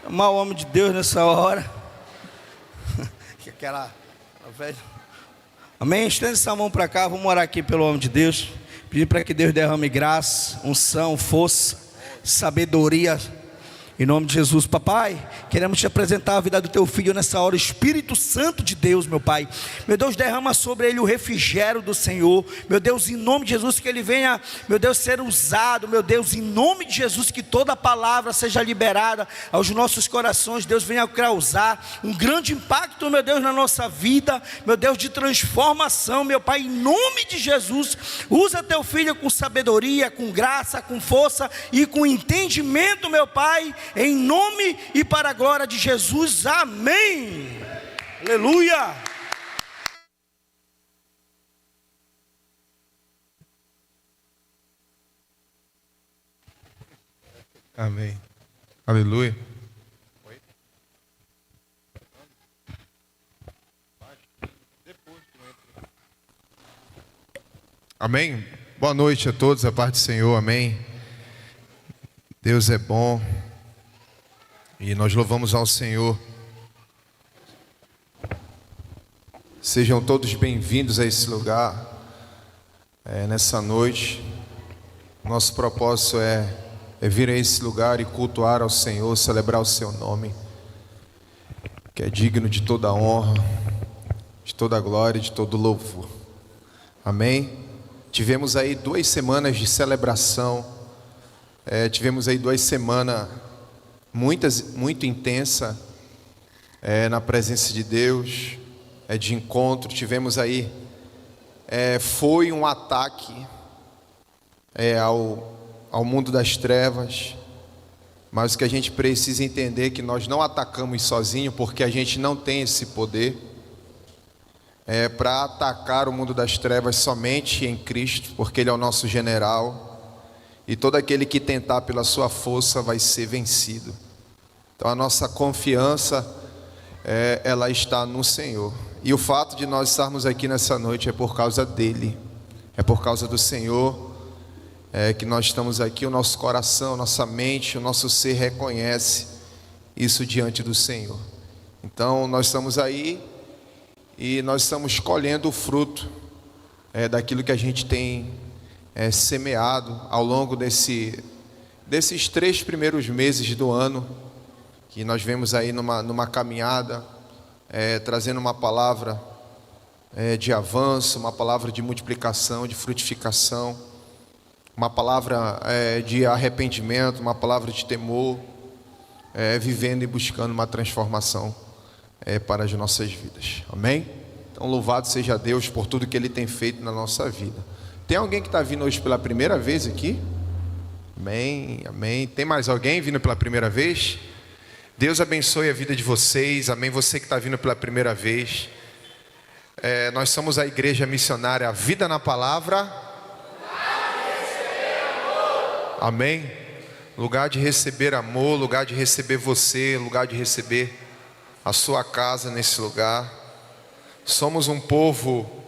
Amar o homem de Deus nessa hora. Aquela velha. Amém? Estende essa mão para cá. Vamos orar aqui pelo homem de Deus. Pedir para que Deus derrame graça, unção, força, sabedoria. Em nome de Jesus, papai, queremos te apresentar a vida do teu filho nessa hora. Espírito Santo de Deus, meu pai, meu Deus, derrama sobre ele o refrigério do Senhor, meu Deus, em nome de Jesus, que ele venha, meu Deus, ser usado, meu Deus, em nome de Jesus, que toda palavra seja liberada aos nossos corações. Deus, venha causar um grande impacto, meu Deus, na nossa vida, meu Deus, de transformação, meu pai, em nome de Jesus. Usa teu filho com sabedoria, com graça, com força e com entendimento, meu pai, em nome e para a glória de Jesus, amém. Aleluia. Amém. Aleluia. Amém. Boa noite a todos, a paz do Senhor, amém. Deus é bom e nós louvamos ao Senhor. Sejam todos bem-vindos a esse lugar, nessa noite. Nosso propósito é vir a esse lugar e cultuar ao Senhor, celebrar o seu nome, que é digno de toda honra, de toda glória, de todo louvor. Amém. Tivemos aí 2 semanas de celebração, tivemos aí 2 semanas muito intensa na presença de Deus, de encontro. Tivemos aí, foi um ataque ao mundo das trevas, mas o que a gente precisa entender é que nós não atacamos sozinhos, porque a gente não tem esse poder para atacar o mundo das trevas somente em Cristo, porque Ele é o nosso general, e todo aquele que tentar pela sua força vai ser vencido. Então a nossa confiança, ela está no Senhor, e o fato de nós estarmos aqui nessa noite é por causa dEle, é por causa do Senhor, que nós estamos aqui. O nosso coração, nossa mente, o nosso ser reconhece isso diante do Senhor. Então nós estamos aí e nós estamos colhendo o fruto daquilo que a gente tem semeado ao longo desses 3 primeiros meses do ano, que nós vemos aí numa caminhada, trazendo uma palavra de avanço, uma palavra de multiplicação, de frutificação, uma palavra de arrependimento, uma palavra de temor, vivendo e buscando uma transformação para as nossas vidas, amém? Então louvado seja Deus por tudo que Ele tem feito na nossa vida. Tem alguém que está vindo hoje pela primeira vez aqui? Amém, amém. Tem mais alguém vindo pela primeira vez? Deus abençoe a vida de vocês, amém. Você que está vindo pela primeira vez, nós somos a igreja missionária A Vida na Palavra, amém. Lugar de receber amor, lugar de receber você, lugar de receber a sua casa nesse lugar. Somos um povo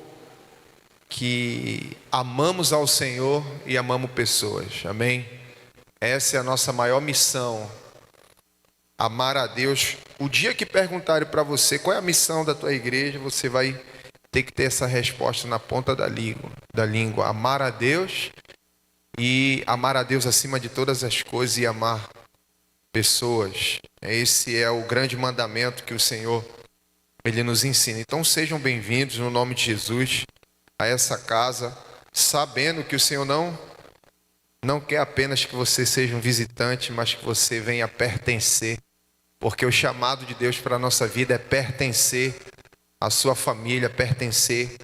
que amamos ao Senhor e amamos pessoas, amém. Essa é a nossa maior missão, amar a Deus. O dia que perguntarem para você qual é a missão da tua igreja, você vai ter que ter essa resposta na ponta da língua. Amar a Deus, e amar a Deus acima de todas as coisas, e amar pessoas. Esse é o grande mandamento que o Senhor, Ele nos ensina. Então sejam bem-vindos no nome de Jesus a essa casa, sabendo que o Senhor não quer apenas que você seja um visitante, mas que você venha pertencer, porque o chamado de Deus para a nossa vida é pertencer à sua família, pertencer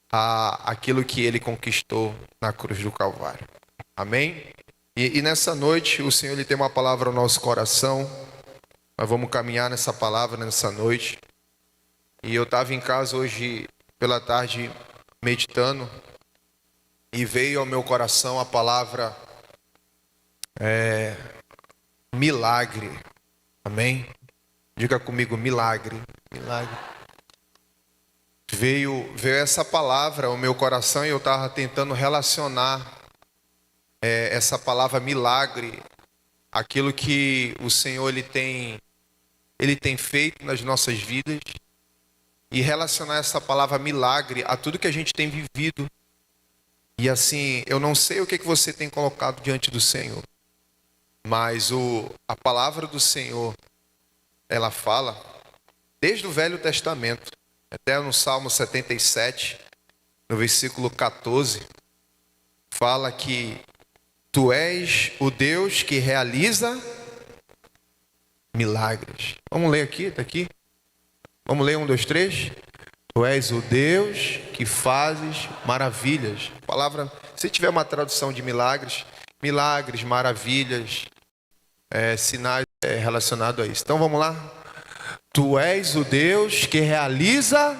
àquilo que Ele conquistou na cruz do Calvário, amém? E nessa noite o Senhor, Ele tem uma palavra ao nosso coração. Nós vamos caminhar nessa palavra nessa noite. E eu estava em casa hoje pela tarde meditando, e veio ao meu coração a palavra milagre, amém? Diga comigo, milagre, milagre. Veio essa palavra ao meu coração, e eu estava tentando relacionar essa palavra milagre, aquilo que o Senhor, Ele tem Ele tem feito nas nossas vidas e relacionar essa palavra milagre a tudo que a gente tem vivido. E assim, eu não sei o que você tem colocado diante do Senhor, mas a palavra do Senhor, ela fala, desde o Velho Testamento, até no Salmo 77, no versículo 14, fala que tu és o Deus que realiza milagres. Vamos ler aqui, está aqui. Vamos ler 1, 2, 3. Tu és o Deus que fazes maravilhas. Palavra, se tiver uma tradução de milagres, milagres, maravilhas, sinais relacionados a isso. Então vamos lá. Tu és o Deus que realiza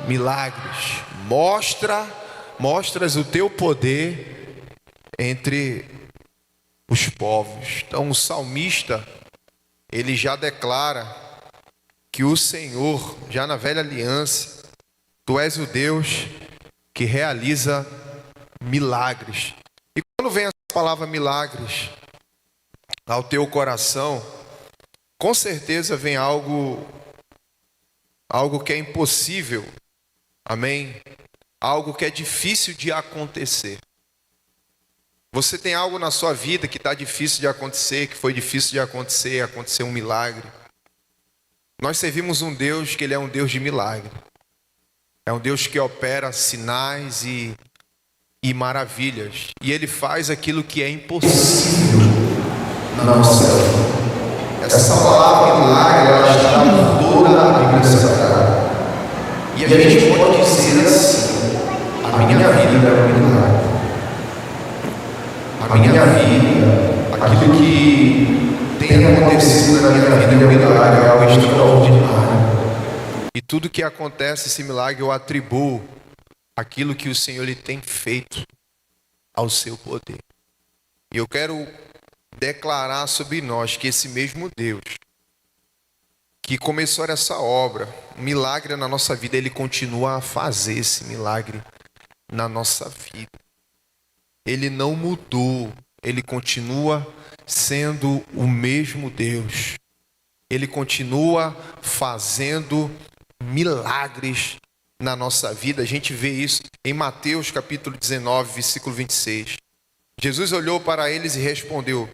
milagres. Mostras o teu poder entre os povos. Então o salmista, ele já declara que o Senhor, já na velha aliança, tu és o Deus que realiza milagres. E quando vem essa palavra milagres ao teu coração, com certeza vem algo que é impossível, amém? Algo que é difícil de acontecer. Você tem algo na sua vida que está difícil de acontecer, que foi difícil de acontecer, aconteceu um milagre. Nós servimos um Deus que ele é um Deus de milagre. É um Deus que opera sinais e maravilhas. E ele faz aquilo que é impossível na nossa vida. Essa palavra milagre, ela está em toda a Bíblia Sagrada. E a gente pode dizer assim: a minha vida é um milagre. A minha vida, aquilo que tem acontecido na minha vida é um milagre, é algo extraordinário. E tudo que acontece, esse milagre, eu atribuo aquilo que o Senhor lhe tem feito ao seu poder. E eu quero declarar sobre nós que esse mesmo Deus que começou essa obra, um milagre na nossa vida, ele continua a fazer esse milagre na nossa vida. Ele não mudou, ele continua sendo o mesmo Deus. Ele continua fazendo milagres na nossa vida. A gente vê isso em Mateus capítulo 19, versículo 26. Jesus olhou para eles e respondeu: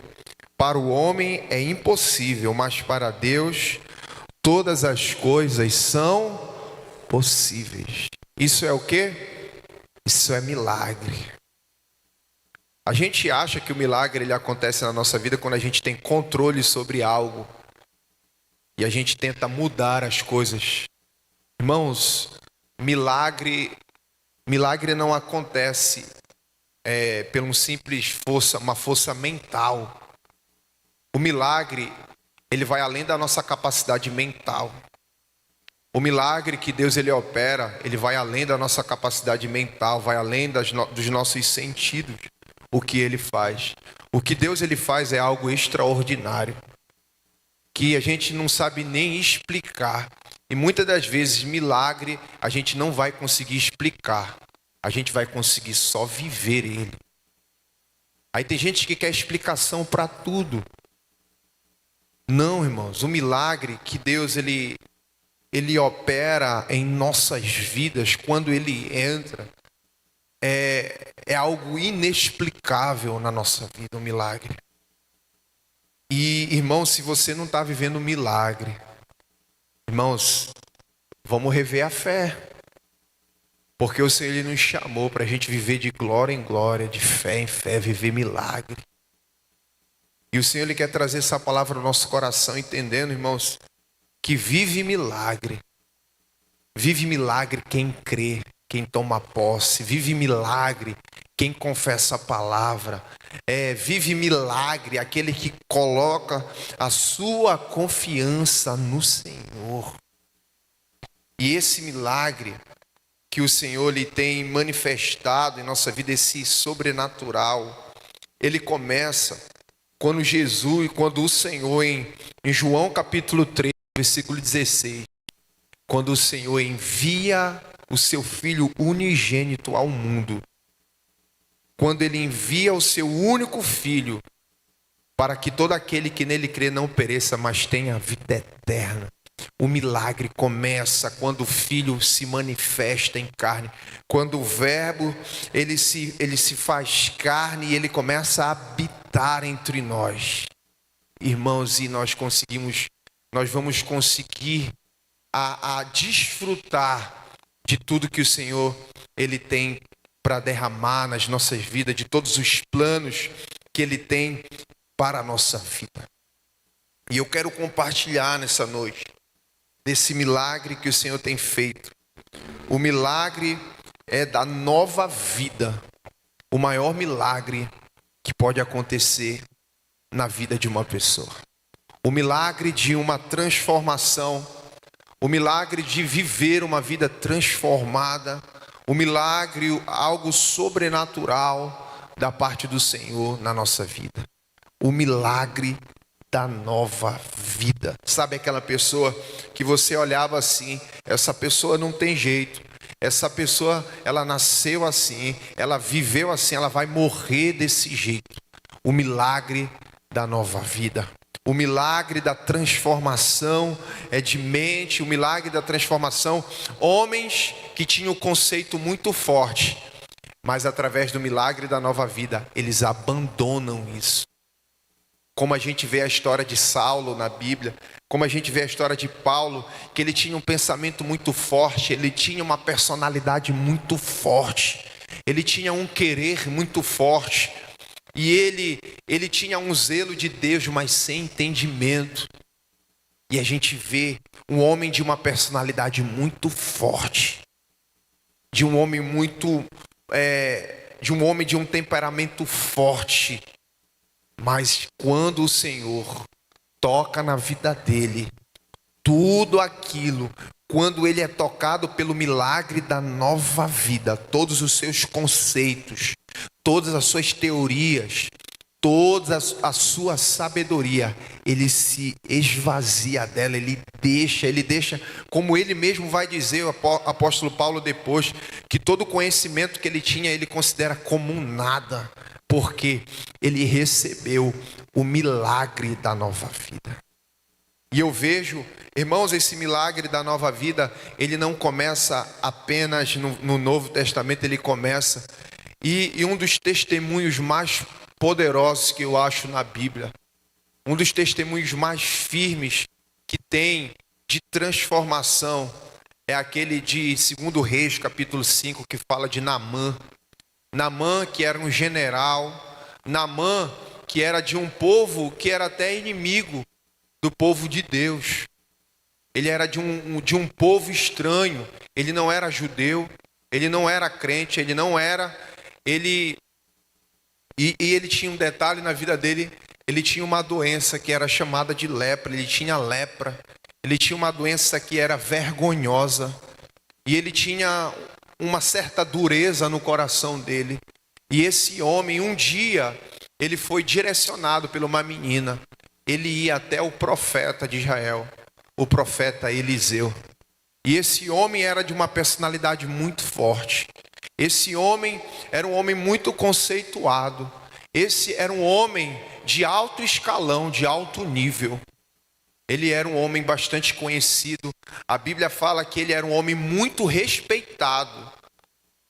para o homem é impossível, mas para Deus todas as coisas são possíveis. Isso é o quê? Isso é milagre. A gente acha que o milagre ele acontece na nossa vida quando a gente tem controle sobre algo e a gente tenta mudar as coisas. Irmãos, milagre não acontece pela uma força mental. O milagre, ele vai além da nossa capacidade mental. O milagre que Deus ele opera, ele vai além da nossa capacidade mental, vai além dos nossos sentidos. O que ele faz. O que Deus ele faz é algo extraordinário, que a gente não sabe nem explicar. E muitas das vezes milagre a gente não vai conseguir explicar. A gente vai conseguir só viver ele. Aí tem gente que quer explicação para tudo. Não, irmãos, o milagre que Deus ele opera em nossas vidas, quando ele entra, é algo inexplicável na nossa vida, um milagre. E, irmãos, se você não está vivendo um milagre, irmãos, vamos rever a fé. Porque o Senhor ele nos chamou para a gente viver de glória em glória, de fé em fé, viver milagre. E o Senhor ele quer trazer essa palavra no nosso coração, entendendo, irmãos, que vive milagre. Vive milagre quem crê, quem toma posse. Vive milagre quem confessa a palavra. Vive milagre aquele que coloca a sua confiança no Senhor. E esse milagre que o Senhor lhe tem manifestado em nossa vida, esse sobrenatural, ele começa quando o Senhor em João capítulo 3, versículo 16, quando o Senhor envia o seu Filho unigênito ao mundo, quando ele envia o seu único Filho para que todo aquele que nele crê não pereça, mas tenha vida eterna. O milagre começa quando o Filho se manifesta em carne, quando o Verbo ele se faz carne e ele começa a habitar entre nós. Irmãos, e nós vamos conseguir a desfrutar de tudo que o Senhor ele tem para derramar nas nossas vidas, de todos os planos que ele tem para a nossa vida. E eu quero compartilhar nessa noite desse milagre que o Senhor tem feito. O milagre é da nova vida, o maior milagre que pode acontecer na vida de uma pessoa. O milagre de uma transformação, o milagre de viver uma vida transformada, o milagre, algo sobrenatural da parte do Senhor na nossa vida. O milagre da nova vida. Sabe aquela pessoa que você olhava assim, essa pessoa não tem jeito, essa pessoa, ela nasceu assim, ela viveu assim, ela vai morrer desse jeito. O milagre da nova vida. O milagre da transformação de mente, o milagre da transformação. Homens que tinham um conceito muito forte, mas através do milagre da nova vida, eles abandonam isso. Como a gente vê a história de Saulo na Bíblia, como a gente vê a história de Paulo, que ele tinha um pensamento muito forte, ele tinha uma personalidade muito forte, ele tinha um querer muito forte, e ele tinha um zelo de Deus, mas sem entendimento. E a gente vê um homem de uma personalidade muito forte, de um homem de um temperamento forte. Mas quando o Senhor toca na vida dele, tudo aquilo, quando ele é tocado pelo milagre da nova vida, todos os seus conceitos, todas as suas teorias, toda a sua sabedoria, ele se esvazia dela, ele deixa, como ele mesmo vai dizer, o apóstolo Paulo depois, que todo o conhecimento que ele tinha, ele considera como um nada, porque ele recebeu o milagre da nova vida. E eu vejo, irmãos, esse milagre da nova vida, ele não começa apenas no Novo Testamento, ele começa. E um dos testemunhos mais poderosos que eu acho na Bíblia, um dos testemunhos mais firmes que tem de transformação, é aquele de 2 Reis, capítulo 5, que fala de Naamã. Naamã, que era um general, Naamã, que era de um povo que era até inimigo do povo de Deus. Ele era de um povo estranho, ele não era judeu, ele não era crente, ele tinha um detalhe na vida dele, ele tinha uma doença que era chamada de lepra, ele tinha uma doença que era vergonhosa, e ele tinha uma certa dureza no coração dele. E esse homem, um dia, ele foi direcionado por uma menina. Ele ia até o profeta de Israel, o profeta Eliseu. E esse homem era de uma personalidade muito forte. Esse homem era um homem muito conceituado. Esse era um homem de alto escalão, de alto nível. Ele era um homem bastante conhecido. A Bíblia fala que ele era um homem muito respeitado.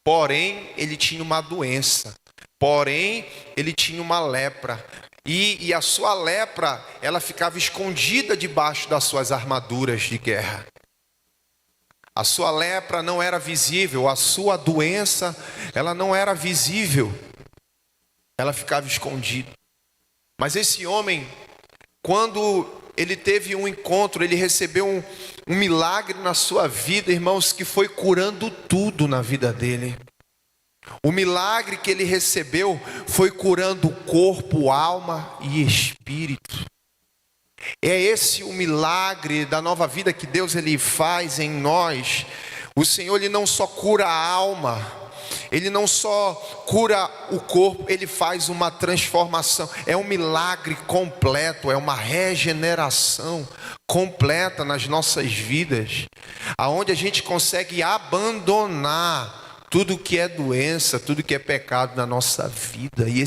Porém, ele tinha uma doença. Porém, ele tinha uma lepra. E a sua lepra, ela ficava escondida debaixo das suas armaduras de guerra. A sua lepra não era visível. A sua doença, ela não era visível. Ela ficava escondida. Mas esse homem, quando ele teve um encontro, ele recebeu um milagre na sua vida, irmãos, que foi curando tudo na vida dele. O milagre que ele recebeu foi curando corpo, alma e espírito. É esse o milagre da nova vida que Deus ele faz em nós. O Senhor ele não só cura a alma, ele não só cura o corpo, ele faz uma transformação. É um milagre completo, é uma regeneração completa nas nossas vidas, aonde a gente consegue abandonar tudo que é doença, tudo que é pecado na nossa vida. E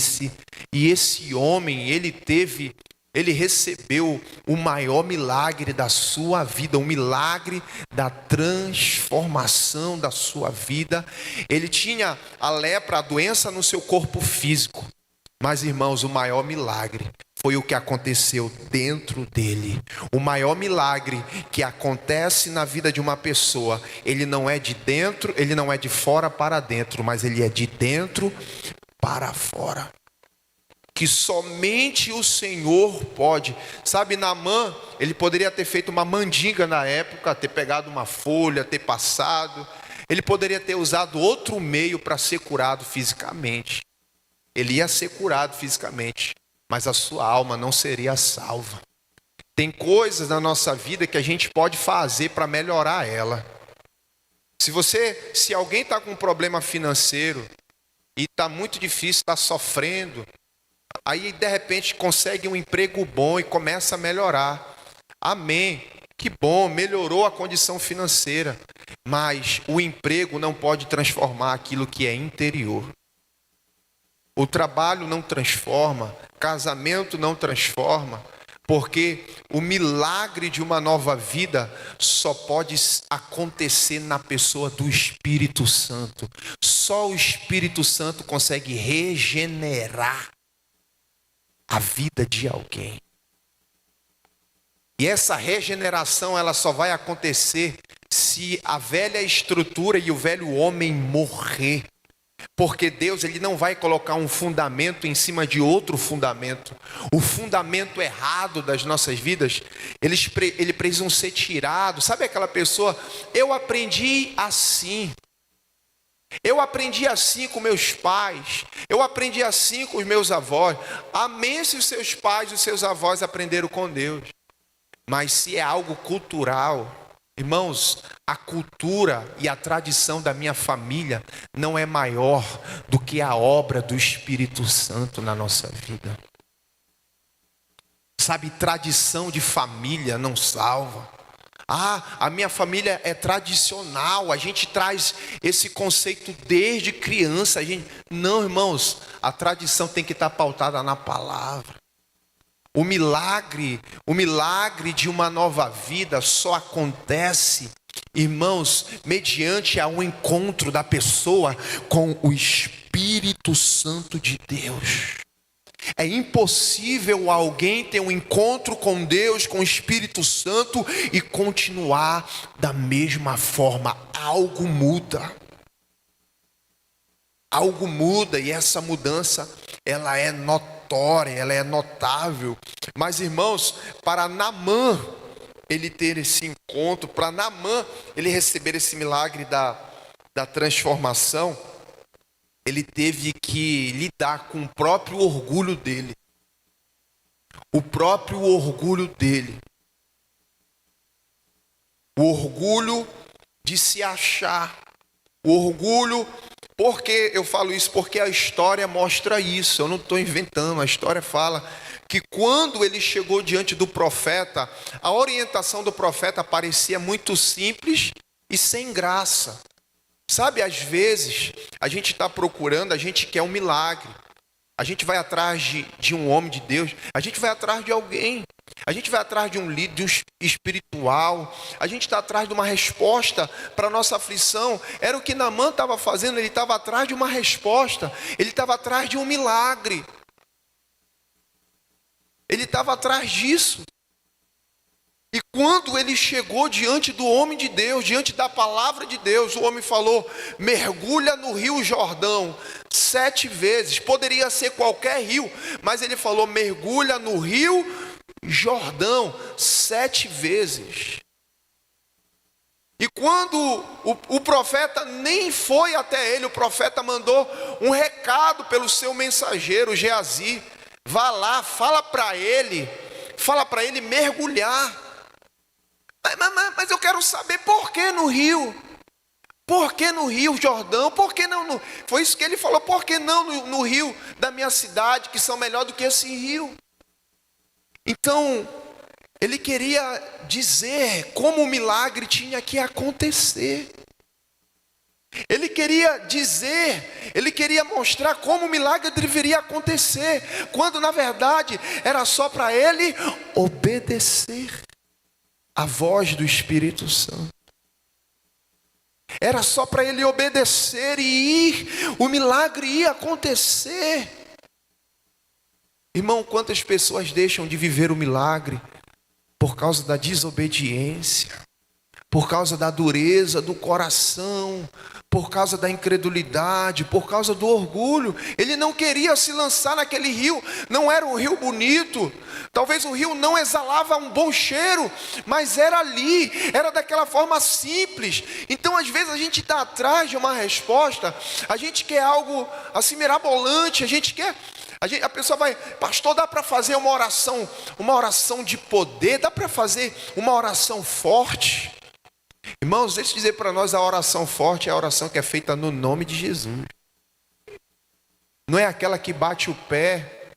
E esse homem, ele recebeu o maior milagre da sua vida, o milagre da transformação da sua vida. Ele tinha a lepra, a doença no seu corpo físico. Mas, irmãos, o maior milagre foi o que aconteceu dentro dele. O maior milagre que acontece na vida de uma pessoa, ele não é de dentro, ele não é de fora para dentro, mas ele é de dentro para fora. Que somente o Senhor pode. Sabe, Naamã, ele poderia ter feito uma mandinga na época, ter pegado uma folha, ter passado. Ele poderia ter usado outro meio para ser curado fisicamente. Ele ia ser curado fisicamente, mas a sua alma não seria salva. Tem coisas na nossa vida que a gente pode fazer para melhorar ela. Se alguém está com um problema financeiro e está muito difícil, está sofrendo, aí de repente consegue um emprego bom e começa a melhorar. Amém. Que bom, melhorou a condição financeira. Mas o emprego não pode transformar aquilo que é interior. O trabalho não transforma, casamento não transforma, porque o milagre de uma nova vida só pode acontecer na pessoa do Espírito Santo. Só o Espírito Santo consegue regenerar a vida de alguém. E essa regeneração, ela só vai acontecer se a velha estrutura e o velho homem morrer. Porque Deus, ele não vai colocar um fundamento em cima de outro fundamento. O fundamento errado das nossas vidas, eles precisam ser tirados. Sabe aquela pessoa, eu aprendi assim com meus pais, eu aprendi assim com os meus avós. Amém se os seus pais e os seus avós aprenderam com Deus. Mas se é algo cultural, irmãos, a cultura e a tradição da minha família não é maior do que a obra do Espírito Santo na nossa vida. Sabe, tradição de família não salva. A minha família é tradicional, a gente traz esse conceito desde criança. Não, irmãos, a tradição tem que estar pautada na palavra. O milagre de uma nova vida só acontece, irmãos, mediante um encontro da pessoa com o Espírito Santo de Deus. É impossível alguém ter um encontro com Deus, com o Espírito Santo e continuar da mesma forma. Algo muda. Algo muda e essa mudança, ela é notória, ela é notável. Mas, irmãos, para Naamã ele ter esse encontro, para Naamã ele receber esse milagre da transformação, ele teve que lidar com o próprio orgulho dele. O próprio orgulho dele. O orgulho de se achar. O orgulho, porque eu falo isso? Porque a história mostra isso. Eu não estou inventando, a história fala que quando ele chegou diante do profeta, a orientação do profeta parecia muito simples e sem graça. Sabe, às vezes, a gente está procurando, a gente quer um milagre. A gente vai atrás de um homem de Deus, a gente vai atrás de alguém. A gente vai atrás de um líder, de um espiritual. A gente está atrás de uma resposta para a nossa aflição. Era o que Naamã estava fazendo, ele estava atrás de uma resposta. Ele estava atrás de um milagre. Ele estava atrás disso. E quando ele chegou diante do homem de Deus, diante da palavra de Deus, o homem falou: mergulha no rio Jordão 7 vezes. Poderia ser qualquer rio, mas ele falou: mergulha no rio Jordão 7 vezes. E quando o profeta nem foi até ele, o profeta mandou um recado pelo seu mensageiro Geazi: vá lá, fala para ele mergulhar. Mas eu quero saber por que no rio? Por que no rio Jordão? Por que não foi isso que ele falou, por que não no rio da minha cidade, que são melhor do que esse rio? Então, ele queria dizer como o milagre tinha que acontecer. Ele queria dizer, ele queria mostrar como o milagre deveria acontecer, quando na verdade era só para ele obedecer a voz do Espírito Santo. Era só para ele obedecer e ir, o milagre ia acontecer. Irmão, quantas pessoas deixam de viver o milagre por causa da desobediência, por causa da dureza do coração, por causa da incredulidade, por causa do orgulho. Ele não queria se lançar naquele rio, não era um rio bonito, talvez o rio não exalava um bom cheiro, mas era ali, era daquela forma simples. Então às vezes a gente está atrás de uma resposta, a gente quer algo assim mirabolante, a pessoa vai, pastor, dá para fazer uma oração de poder, dá para fazer uma oração forte? Irmãos, deixa eu dizer para nós, a oração forte é a oração que é feita no nome de Jesus. Não é aquela que bate o pé,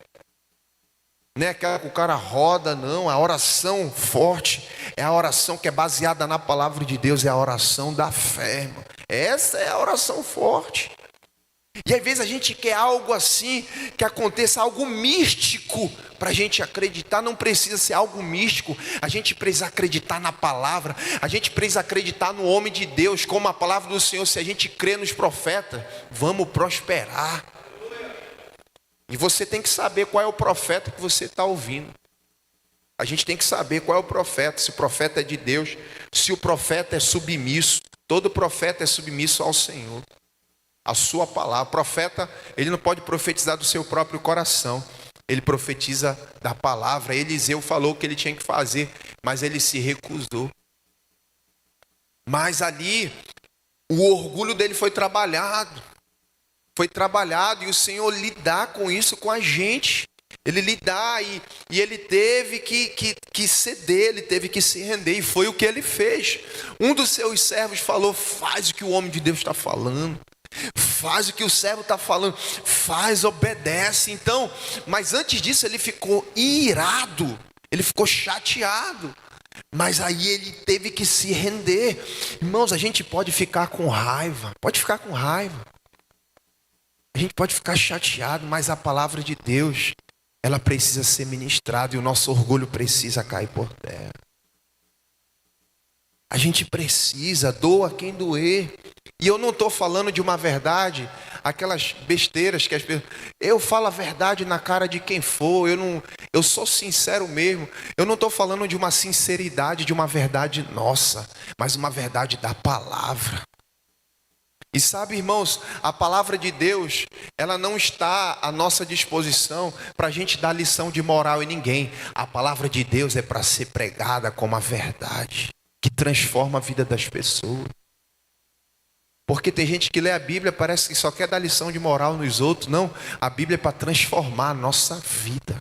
não é aquela que o cara roda, não. A oração forte é a oração que é baseada na palavra de Deus, é a oração da fé, irmão. Essa é a oração forte. E às vezes a gente quer algo assim, que aconteça algo místico para a gente acreditar. Não precisa ser algo místico, a gente precisa acreditar na palavra, a gente precisa acreditar no homem de Deus, como a palavra do Senhor. Se a gente crê nos profetas, vamos prosperar. E você tem que saber qual é o profeta que você está ouvindo. A gente tem que saber qual é o profeta, se o profeta é de Deus, se o profeta é submisso. Todo profeta é submisso ao Senhor, a sua palavra. O profeta, ele não pode profetizar do seu próprio coração, ele profetiza da palavra. Eliseu falou o que ele tinha que fazer, mas ele se recusou. Mas ali, o orgulho dele foi trabalhado, e o Senhor lidar com isso com a gente. Ele lidar e ele teve que ceder, ele teve que se render, e foi o que ele fez. Um dos seus servos falou: faz o que o homem de Deus está falando. Faz o que o servo está falando, faz, obedece. Então, mas antes disso ele ficou irado, ele ficou chateado, mas aí ele teve que se render. Irmãos, a gente pode ficar com raiva, a gente pode ficar chateado, mas a palavra de Deus, ela precisa ser ministrada, e o nosso orgulho precisa cair por terra. A gente precisa, doa quem doer. E eu não estou falando de uma verdade, aquelas besteiras que as pessoas... Eu falo a verdade na cara de quem for, eu sou sincero mesmo. Eu não estou falando de uma sinceridade, de uma verdade nossa, mas uma verdade da palavra. E sabe, irmãos, a palavra de Deus, ela não está à nossa disposição para a gente dar lição de moral em ninguém. A palavra de Deus é para ser pregada como a verdade, que transforma a vida das pessoas. Porque tem gente que lê a Bíblia, parece que só quer dar lição de moral nos outros. Não, a Bíblia é para transformar a nossa vida.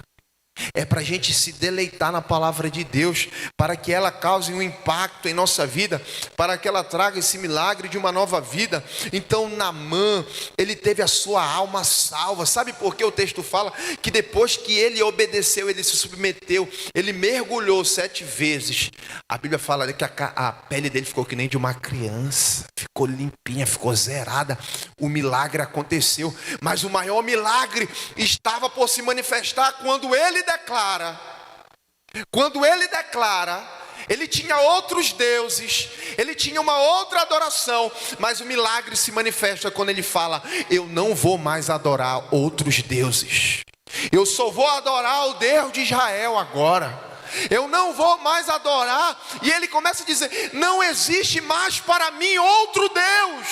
É para a gente se deleitar na palavra de Deus, para que ela cause um impacto em nossa vida, para que ela traga esse milagre de uma nova vida. Então Naamã, ele teve a sua alma salva. Sabe por que o texto fala que depois que ele obedeceu, ele se submeteu, ele mergulhou 7 vezes. A Bíblia fala que a pele dele ficou que nem de uma criança, ficou limpinha, ficou zerada. O milagre aconteceu, mas o maior milagre estava por se manifestar quando ele declara. Ele tinha outros deuses, ele tinha uma outra adoração, mas o milagre se manifesta quando ele fala: eu não vou mais adorar outros deuses, eu só vou adorar o Deus de Israel agora. Eu não vou mais adorar. E ele começa a dizer: não existe mais para mim outro Deus.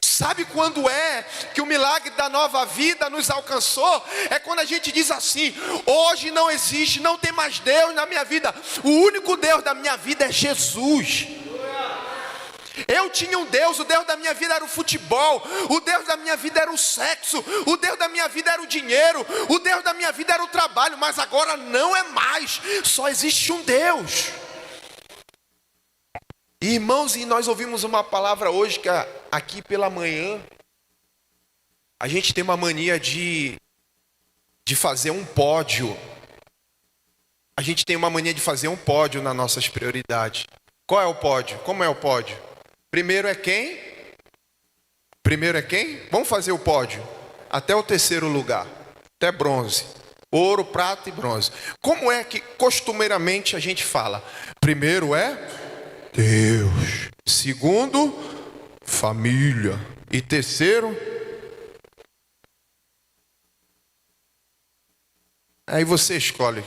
Sabe quando é que o milagre da nova vida nos alcançou? É quando a gente diz assim: hoje não existe, não tem mais Deus na minha vida. O único Deus da minha vida é Jesus. Eu tinha um Deus, o Deus da minha vida era o futebol, o Deus da minha vida era o sexo, o Deus da minha vida era o dinheiro, o Deus da minha vida era o trabalho, mas agora não é mais, só existe um Deus. Irmãos, e nós ouvimos uma palavra hoje que aqui pela manhã, a gente tem uma mania de fazer um pódio. A gente tem uma mania de fazer um pódio nas nossas prioridades. Qual é o pódio? Como é o pódio? Primeiro é quem? Primeiro é quem? Vamos fazer o pódio. Até o terceiro lugar. Até bronze. Ouro, prata e bronze. Como é que costumeiramente a gente fala? Primeiro é Deus. Segundo, família. E terceiro, aí você escolhe.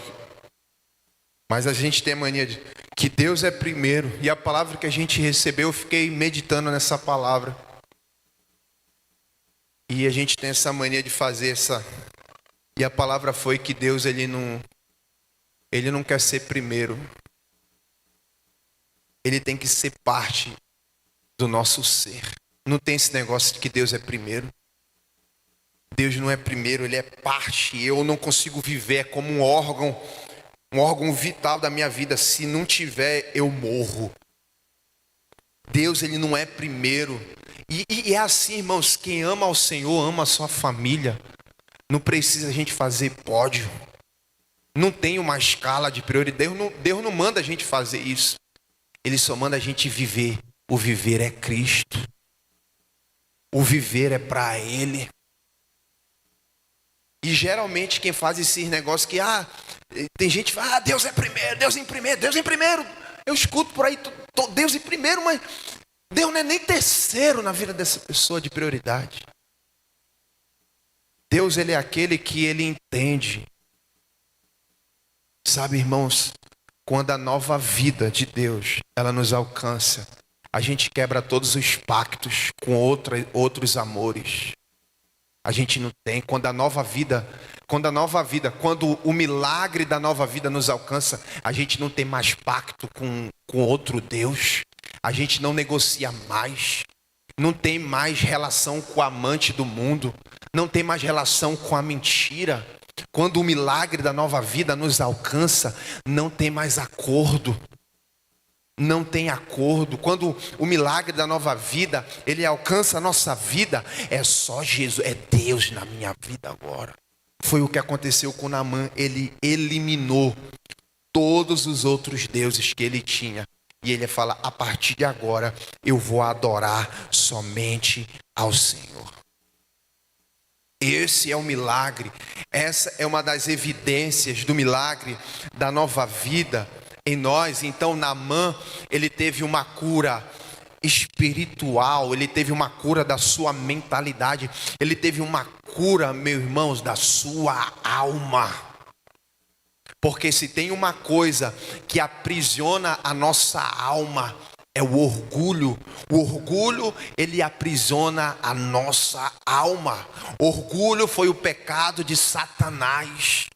Mas a gente tem a mania de que Deus é primeiro. E a palavra que a gente recebeu, eu fiquei meditando nessa palavra. E a gente tem essa mania de fazer essa. E a palavra foi que Deus ele não quer ser primeiro. Ele tem que ser parte do nosso ser. Não tem esse negócio de que Deus é primeiro. Deus não é primeiro, Ele é parte. Eu não consigo viver como um órgão vital da minha vida. Se não tiver, eu morro. Deus, Ele não é primeiro. E é assim, irmãos, quem ama ao Senhor, ama a sua família. Não precisa a gente fazer pódio. Não tem uma escala de prioridade. Deus não manda a gente fazer isso. Ele só manda a gente viver. O viver é Cristo. O viver é para Ele. E geralmente quem faz esses negócios que, tem gente que fala, Deus é primeiro, Deus em primeiro, Deus em primeiro. Eu escuto por aí, Deus em primeiro, mas Deus não é nem terceiro na vida dessa pessoa de prioridade. Deus, Ele é aquele que Ele entende. Sabe, irmãos, quando a nova vida de Deus, ela nos alcança, a gente quebra todos os pactos com outros amores. A gente não tem, quando o milagre da nova vida nos alcança, a gente não tem mais pacto com outro Deus. A gente não negocia mais. Não tem mais relação com o amante do mundo. Não tem mais relação com a mentira. Quando o milagre da nova vida nos alcança, não tem mais acordo. Não tem acordo. Quando o milagre da nova vida, ele alcança a nossa vida, é só Jesus, é Deus na minha vida agora. Foi o que aconteceu com Naamã. Ele eliminou todos os outros deuses que ele tinha. E ele fala, a partir de agora, eu vou adorar somente ao Senhor. Esse é o milagre. Essa é uma das evidências do milagre da nova vida em nós. Então Naamã, ele teve uma cura espiritual, ele teve uma cura da sua mentalidade, ele teve uma cura, meus irmãos, da sua alma. Porque se tem uma coisa que aprisiona a nossa alma, é o orgulho. O orgulho, ele aprisiona a nossa alma. Orgulho foi o pecado de Satanás.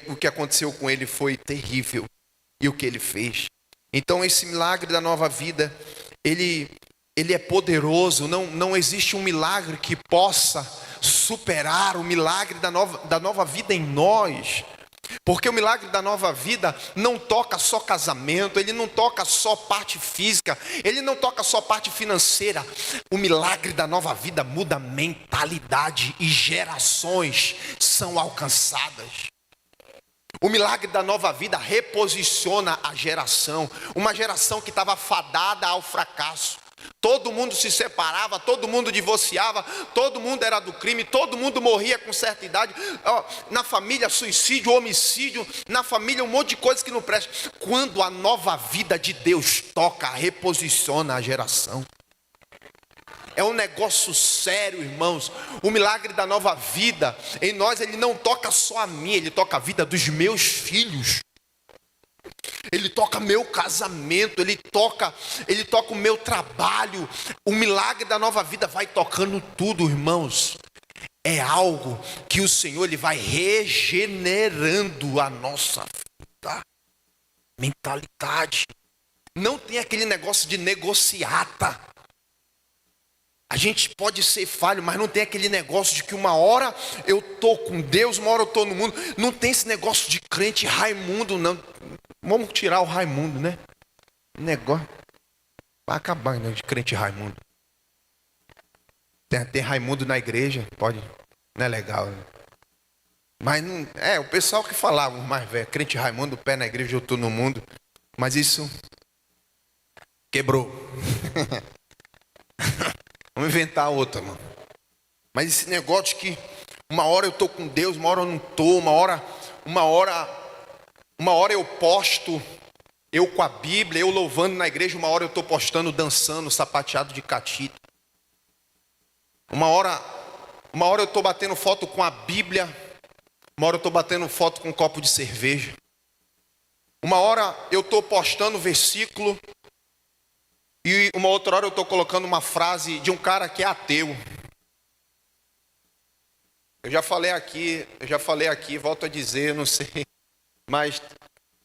O que aconteceu com ele foi terrível. E o que ele fez. Então esse milagre da nova vida, ele é poderoso. Não existe um milagre que possa superar o milagre da nova vida em nós. Porque o milagre da nova vida não toca só casamento, ele não toca só parte física, ele não toca só parte financeira. O milagre da nova vida muda a mentalidade e gerações são alcançadas. O milagre da nova vida reposiciona a geração, uma geração que estava fadada ao fracasso. Todo mundo se separava, todo mundo divorciava, todo mundo era do crime, todo mundo morria com certa idade. Na família, suicídio, homicídio, na família um monte de coisa que não presta. Quando a nova vida de Deus toca, reposiciona a geração. É um negócio sério, irmãos. O milagre da nova vida em nós, ele não toca só a mim, ele toca a vida dos meus filhos. Ele toca meu casamento, ele toca o meu trabalho. O milagre da nova vida vai tocando tudo, irmãos. É algo que o Senhor, ele vai regenerando a nossa vida, mentalidade. Não tem aquele negócio de negociata. A gente pode ser falho, mas não tem aquele negócio de que uma hora eu estou com Deus, uma hora eu estou no mundo. Não tem esse negócio de crente Raimundo, não. Vamos tirar o Raimundo, né? Negócio. Vai acabar, né, de crente Raimundo. Tem Raimundo na igreja, pode. Não é legal, né? Mas não. O pessoal que falava, mais velho, crente Raimundo, pé na igreja, eu estou no mundo. Mas isso Quebrou. Vamos inventar outra, mano. Mas esse negócio que uma hora eu estou com Deus, uma hora eu não estou, uma hora eu posto, eu com a Bíblia, eu louvando na igreja, uma hora eu estou postando, dançando, sapateado de catita. Uma hora eu estou batendo foto com a Bíblia, uma hora eu estou batendo foto com um copo de cerveja. Uma hora eu estou postando versículo, e uma outra hora eu estou colocando uma frase de um cara que é ateu. Eu já falei aqui, volto a dizer, não sei, mas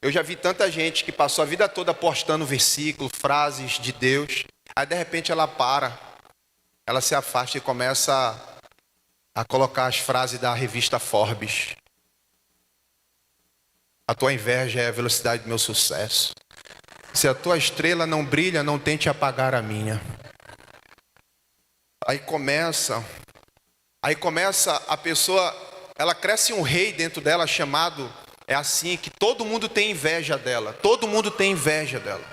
eu já vi tanta gente que passou a vida toda postando versículos, frases de Deus, aí de repente ela para, ela se afasta e começa a colocar as frases da revista Forbes. A tua inveja é a velocidade do meu sucesso. Se a tua estrela não brilha, não tente apagar a minha. Aí começa a pessoa, ela cresce um rei dentro dela chamado, é assim, que todo mundo tem inveja dela. Todo mundo tem inveja dela.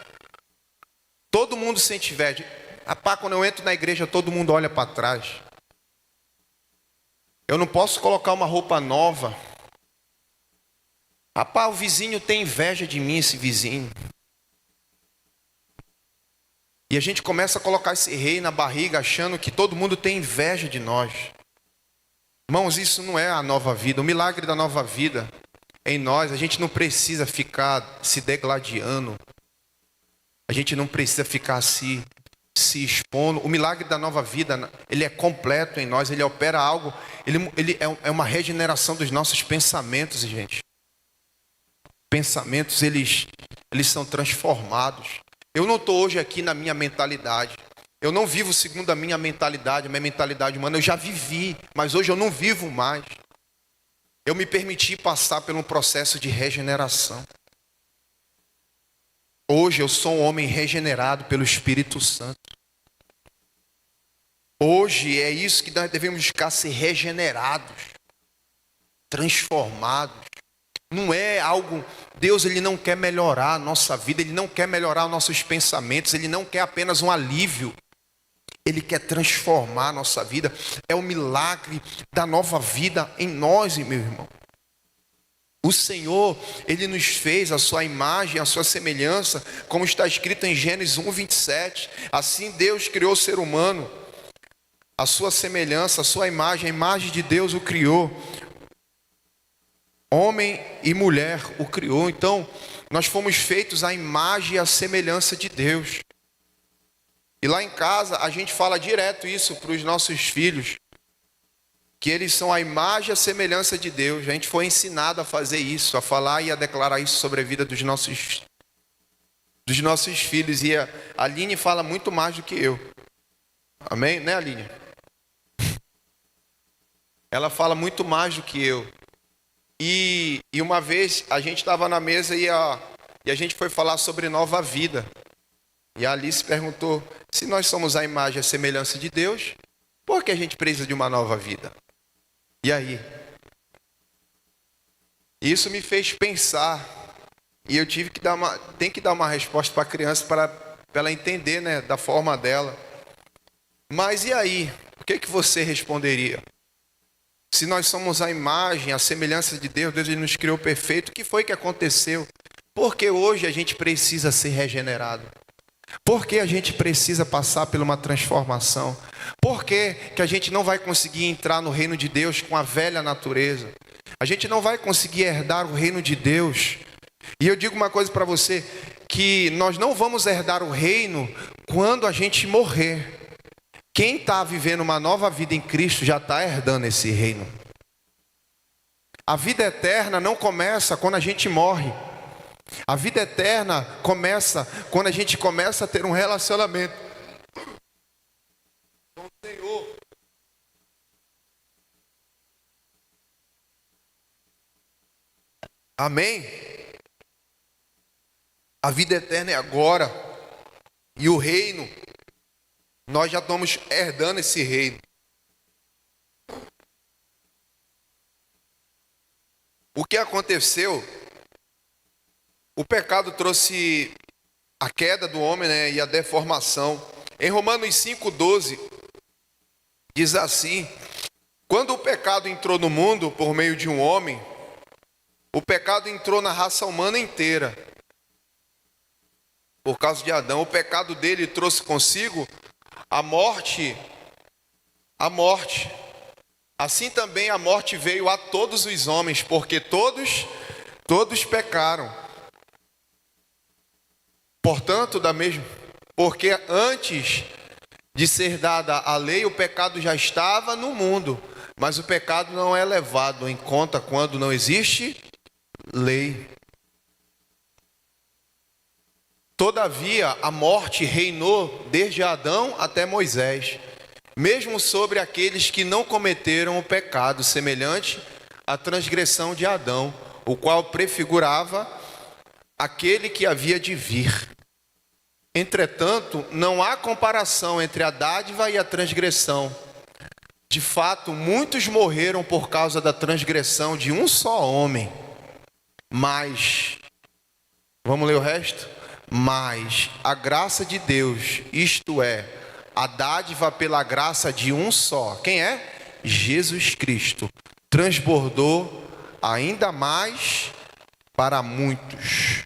Todo mundo sente inveja. Rapaz, quando eu entro na igreja, todo mundo olha para trás. Eu não posso colocar uma roupa nova. Rapaz, o vizinho tem inveja de mim, esse vizinho. E a gente começa a colocar esse rei na barriga, achando que todo mundo tem inveja de nós. Irmãos, isso não é a nova vida. O milagre da nova vida em nós, a gente não precisa ficar se degladiando. A gente não precisa ficar se expondo. O milagre da nova vida, ele é completo em nós. Ele opera algo, ele é uma regeneração dos nossos pensamentos, gente. Pensamentos, eles são transformados. Eu não estou hoje aqui na minha mentalidade. Eu não vivo segundo a minha mentalidade humana. Eu já vivi, mas hoje eu não vivo mais. Eu me permiti passar por um processo de regeneração. Hoje eu sou um homem regenerado pelo Espírito Santo. Hoje é isso que nós devemos buscar, ser regenerados, transformados. Não é algo, Deus ele não quer melhorar a nossa vida, Ele não quer melhorar os nossos pensamentos, Ele não quer apenas um alívio, Ele quer transformar a nossa vida. É o milagre da nova vida em nós, meu irmão. O Senhor, Ele nos fez a sua imagem, a sua semelhança, como está escrito em Gênesis 1:27. Assim Deus criou o ser humano, a sua semelhança, a sua imagem, a imagem de Deus o criou. Homem e mulher o criou. Então, nós fomos feitos à imagem e à semelhança de Deus. E lá em casa, a gente fala direto isso para os nossos filhos, que eles são a imagem e a semelhança de Deus. A gente foi ensinado a fazer isso, a falar e a declarar isso sobre a vida dos nossos filhos. E a Aline fala muito mais do que eu. Amém? Né, Aline? Ela fala muito mais do que eu. E uma vez a gente estava na mesa e a gente foi falar sobre nova vida. E a Alice perguntou: se nós somos a imagem e a semelhança de Deus, por que a gente precisa de uma nova vida? E aí? Isso me fez pensar. E eu tive que tem que dar uma resposta para a criança para ela entender, né, da forma dela. Mas e aí? O que você responderia? Se nós somos a imagem, a semelhança de Deus, Deus ele nos criou perfeito, o que foi que aconteceu? Porque hoje a gente precisa ser regenerado. Porque a gente precisa passar por uma transformação. Por que a gente não vai conseguir entrar no reino de Deus com a velha natureza? A gente não vai conseguir herdar o reino de Deus. E eu digo uma coisa para você, que nós não vamos herdar o reino quando a gente morrer. Quem está vivendo uma nova vida em Cristo já está herdando esse reino. A vida eterna não começa quando a gente morre. A vida eterna começa quando a gente começa a ter um relacionamento com o Senhor. Amém? A vida eterna é agora. E o reino, nós já estamos herdando esse reino. O que aconteceu? O pecado trouxe a queda do homem, né, e a deformação. Em Romanos 5,12, diz assim: quando o pecado entrou no mundo por meio de um homem, o pecado entrou na raça humana inteira. Por causa de Adão, o pecado dele trouxe consigo a morte. Assim também a morte veio a todos os homens, porque todos pecaram. Portanto, porque antes de ser dada a lei, o pecado já estava no mundo, mas o pecado não é levado em conta quando não existe lei. Todavia, a morte reinou desde Adão até Moisés, mesmo sobre aqueles que não cometeram o pecado semelhante à transgressão de Adão, o qual prefigurava aquele que havia de vir. Entretanto, não há comparação entre a dádiva e a transgressão. De fato, muitos morreram por causa da transgressão de um só homem. Mas, vamos ler o resto? Mas a graça de Deus, isto é, a dádiva pela graça de um só, quem é? Jesus Cristo, transbordou ainda mais para muitos.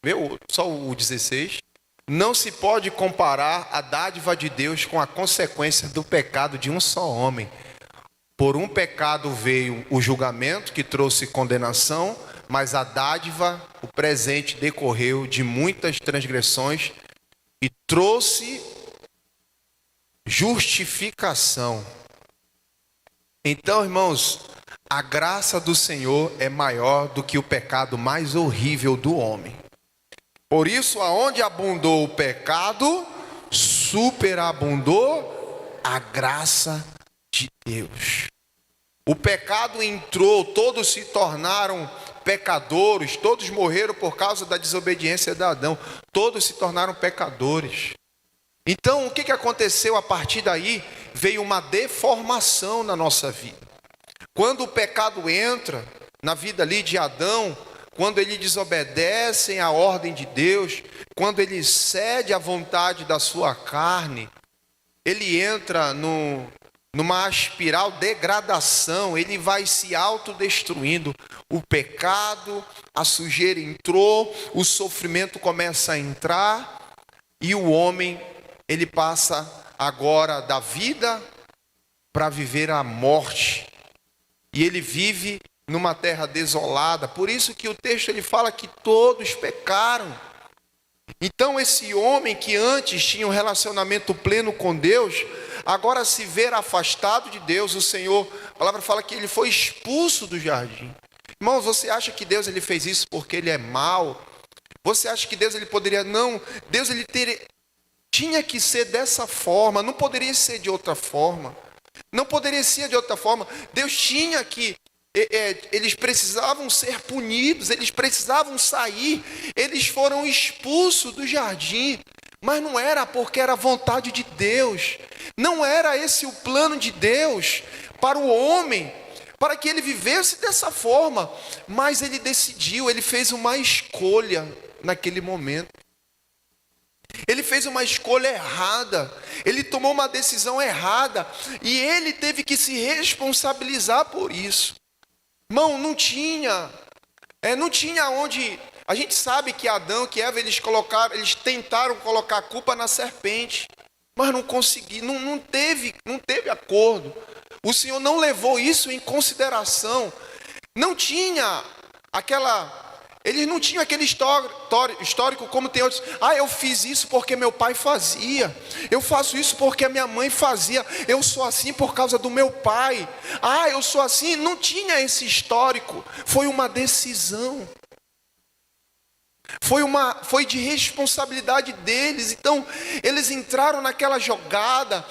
Vê só o 16. Não se pode comparar a dádiva de Deus com a consequência do pecado de um só homem. Por um pecado veio o julgamento que trouxe condenação, mas a dádiva, o presente, decorreu de muitas transgressões e trouxe justificação. Então, irmãos, a graça do Senhor é maior do que o pecado mais horrível do homem. Por isso, aonde abundou o pecado, superabundou a graça de Deus. O pecado entrou, todos se tornaram pecadores, todos morreram por causa da desobediência de Adão, todos se tornaram pecadores. Então, o que aconteceu a partir daí? Veio uma deformação na nossa vida. Quando o pecado entra na vida ali de Adão, quando ele desobedece à ordem de Deus, quando ele cede à vontade da sua carne, ele entra numa espiral de degradação, ele vai se autodestruindo. O pecado, a sujeira entrou, o sofrimento começa a entrar, e o homem, ele passa agora da vida para viver a morte, e ele vive numa terra desolada. Por isso que o texto ele fala que todos pecaram. Então esse homem que antes tinha um relacionamento pleno com Deus, agora se ver afastado de Deus, o Senhor, a palavra fala que ele foi expulso do jardim. Irmãos, você acha que Deus ele fez isso porque ele é mau? Você acha que Deus ele poderia? Não, Deus ele tinha que ser dessa forma, não poderia ser de outra forma. Não poderia ser de outra forma. Deus tinha que eles precisavam ser punidos, eles precisavam sair, eles foram expulsos do jardim, mas não era porque era a vontade de Deus, não era esse o plano de Deus para o homem, para que ele vivesse dessa forma, mas ele decidiu, ele fez uma escolha naquele momento. Ele fez uma escolha errada, ele tomou uma decisão errada, e ele teve que se responsabilizar por isso. Irmão, não tinha onde. A gente sabe que Adão e Eva, eles tentaram colocar a culpa na serpente, mas não conseguiram, não teve acordo. O Senhor não levou isso em consideração. Não tinha eles não tinham aquele histórico como tem outros. Eu fiz isso porque meu pai fazia. Eu faço isso porque a minha mãe fazia. Eu sou assim por causa do meu pai. Eu sou assim. Não tinha esse histórico. Foi uma decisão. Foi de responsabilidade deles. Então, eles entraram naquela jogada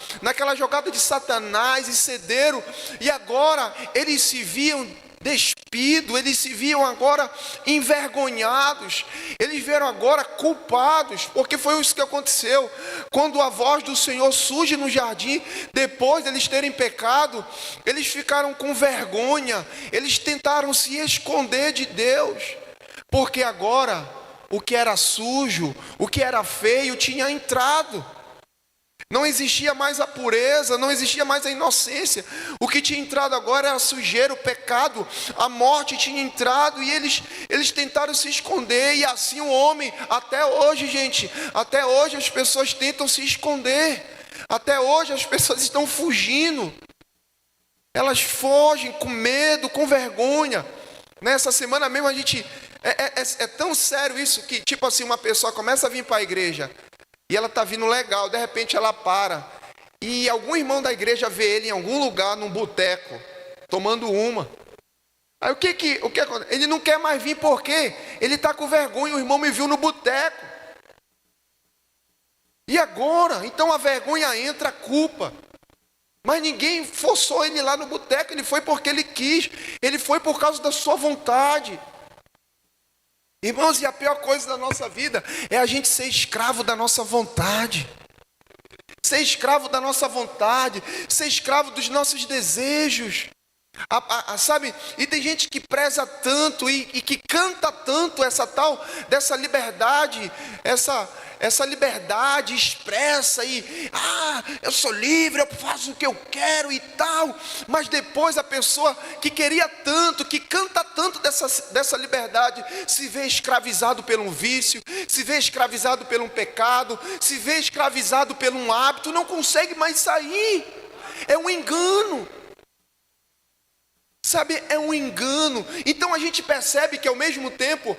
de Satanás e cederam. E agora, eles se viam despidos, eles se viam agora envergonhados, eles viram agora culpados, porque foi isso que aconteceu, quando a voz do Senhor surge no jardim, depois de eles terem pecado, eles ficaram com vergonha, eles tentaram se esconder de Deus, porque agora o que era sujo, o que era feio tinha entrado. Não existia mais a pureza, não existia mais a inocência. O que tinha entrado agora era a sujeira, o pecado, a morte tinha entrado e eles tentaram se esconder. E assim o homem, até hoje, gente, até hoje as pessoas tentam se esconder. Até hoje as pessoas estão fugindo. Elas fogem com medo, com vergonha. Nessa semana mesmo a gente... É tão sério isso que, tipo assim, uma pessoa começa a vir para a igreja e ela está vindo legal, de repente ela para. E algum irmão da igreja vê ele em algum lugar, num boteco, tomando uma. Aí o que acontece? Ele não quer mais vir porque ele está com vergonha, o irmão me viu no boteco. E agora? Então a vergonha entra, a culpa. Mas ninguém forçou ele lá no boteco, ele foi porque ele quis, ele foi por causa da sua vontade. Irmãos, e a pior coisa da nossa vida é a gente ser escravo da nossa vontade. Ser escravo da nossa vontade, ser escravo dos nossos desejos. Sabe? E tem gente que preza tanto e que canta tanto dessa liberdade, essa liberdade expressa eu sou livre, eu faço o que eu quero e tal. Mas depois a pessoa que queria tanto, que canta tanto dessa liberdade, se vê escravizado por um vício, se vê escravizado por um pecado, se vê escravizado por um hábito, não consegue mais sair. É um engano. Sabe, é um engano. Então a gente percebe que ao mesmo tempo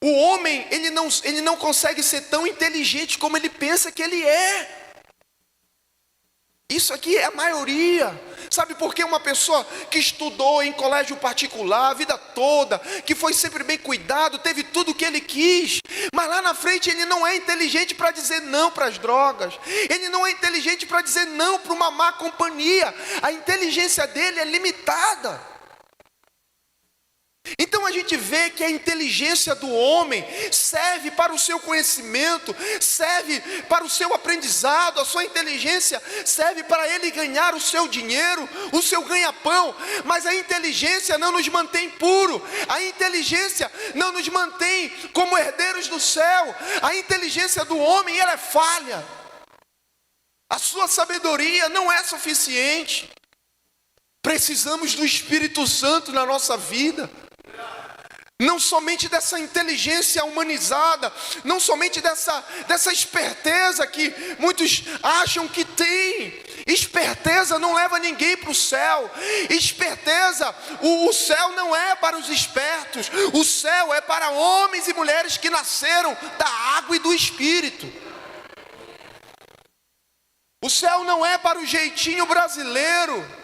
o homem ele não consegue ser tão inteligente como ele pensa que ele é. Isso aqui é a maioria. Sabe por que uma pessoa que estudou em colégio particular a vida toda, que foi sempre bem cuidado, teve tudo o que ele quis, mas lá na frente ele não é inteligente para dizer não para as drogas, ele não é inteligente para dizer não para uma má companhia, a inteligência dele é limitada. Então a gente vê que a inteligência do homem serve para o seu conhecimento, serve para o seu aprendizado, a sua inteligência serve para ele ganhar o seu dinheiro, o seu ganha-pão, mas a inteligência não nos mantém puro, a inteligência não nos mantém como herdeiros do céu, a inteligência do homem ela é falha, a sua sabedoria não é suficiente, precisamos do Espírito Santo na nossa vida. Não somente dessa inteligência humanizada, não somente dessa esperteza que muitos acham que tem. Esperteza não leva ninguém para o céu. Esperteza, o céu não é para os espertos. O céu é para homens e mulheres que nasceram da água e do Espírito. O céu não é para o jeitinho brasileiro.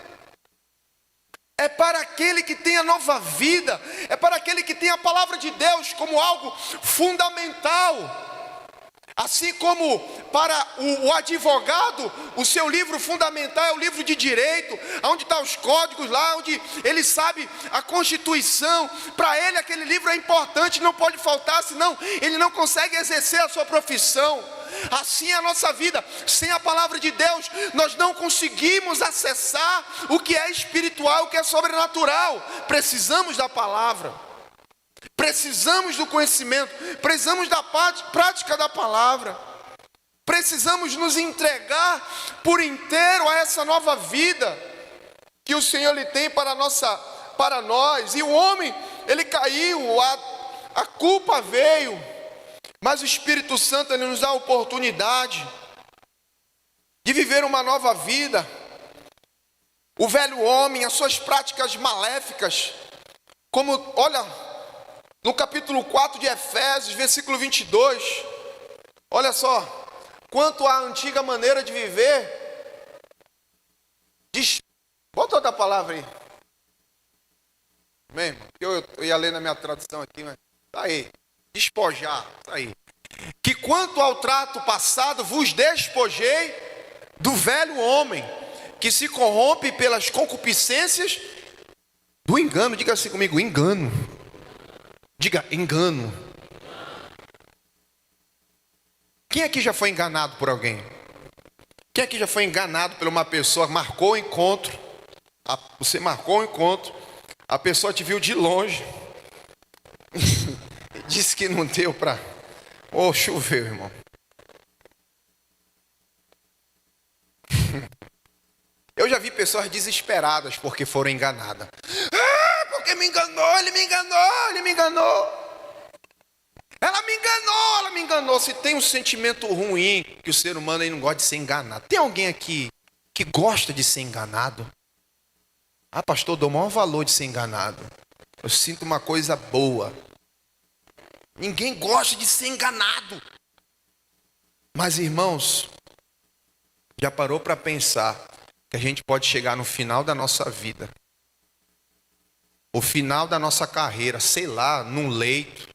É para aquele que tem a nova vida, é para aquele que tem a palavra de Deus como algo fundamental. Assim como para o advogado, o seu livro fundamental é o livro de direito, onde estão os códigos lá, onde ele sabe a Constituição. Para ele aquele livro é importante, não pode faltar, senão ele não consegue exercer a sua profissão. Assim é a nossa vida, sem a palavra de Deus, nós não conseguimos acessar o que é espiritual, o que é sobrenatural. Precisamos da palavra, precisamos do conhecimento, precisamos da prática da palavra, precisamos nos entregar por inteiro a essa nova vida que o Senhor lhe tem para nós. E o homem, ele caiu, a culpa veio. Mas o Espírito Santo ele nos dá a oportunidade de viver uma nova vida. O velho homem, as suas práticas maléficas, como, olha, no capítulo 4 de Efésios, versículo 22, olha só, quanto à antiga maneira de viver, bota outra palavra aí, mesmo, eu ia ler na minha tradução aqui, mas tá aí. Despojar, tá aí. Que quanto ao trato passado vos despojei do velho homem, que se corrompe pelas concupiscências do engano. Diga assim comigo, engano. Diga, engano. Quem aqui já foi enganado por alguém? Quem aqui já foi enganado por uma pessoa? Marcou o encontro, você marcou o encontro, a pessoa te viu de longe. disse que não deu para... Ô, choveu, irmão. Eu já vi pessoas desesperadas porque foram enganadas. Ah, porque me enganou, ele me enganou, ele me enganou. Ela me enganou. Se tem um sentimento ruim, que o ser humano aí não gosta de ser enganado. Tem alguém aqui que gosta de ser enganado? Ah, pastor, eu dou o maior valor de ser enganado. Eu sinto uma coisa boa. Ninguém gosta de ser enganado. Mas, irmãos, já parou para pensar que a gente pode chegar no final da nossa vida, o final da nossa carreira, sei lá, num leito.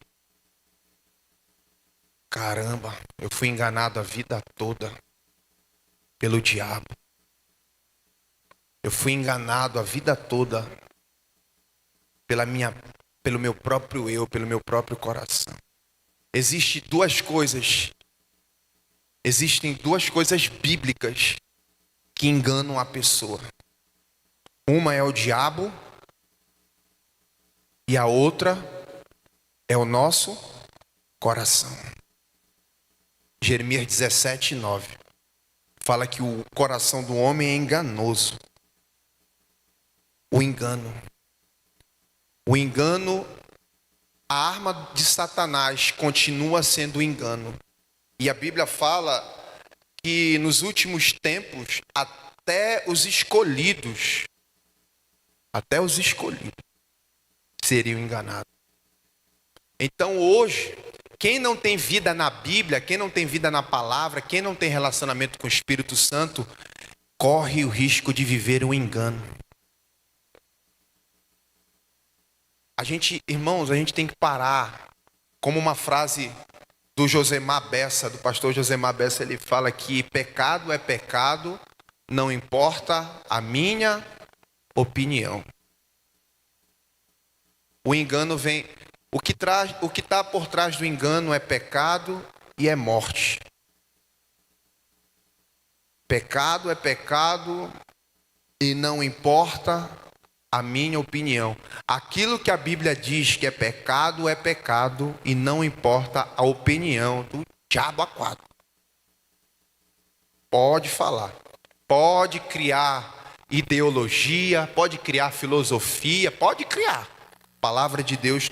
Caramba, eu fui enganado a vida toda pelo diabo. Eu fui enganado a vida toda pelo meu próprio eu, pelo meu próprio coração. Existem duas coisas bíblicas que enganam a pessoa. Uma é o diabo e a outra é o nosso coração. Jeremias 17:9 fala que o coração do homem é enganoso. O engano, a arma de Satanás continua sendo o engano. E a Bíblia fala que nos últimos tempos, até os escolhidos seriam enganados. Então hoje, quem não tem vida na Bíblia, quem não tem vida na palavra, quem não tem relacionamento com o Espírito Santo, corre o risco de viver um engano. Irmãos, a gente tem que parar. Como uma frase do Josemar Bessa, do pastor Josemar Bessa, ele fala que pecado é pecado, não importa a minha opinião. O engano vem, o que está por trás do engano é pecado e é morte. Pecado é pecado e não importa a minha opinião. Aquilo que a Bíblia diz que é pecado e não importa a opinião do diabo a quatro. Pode falar, pode criar ideologia, pode criar filosofia, pode criar. A palavra de Deus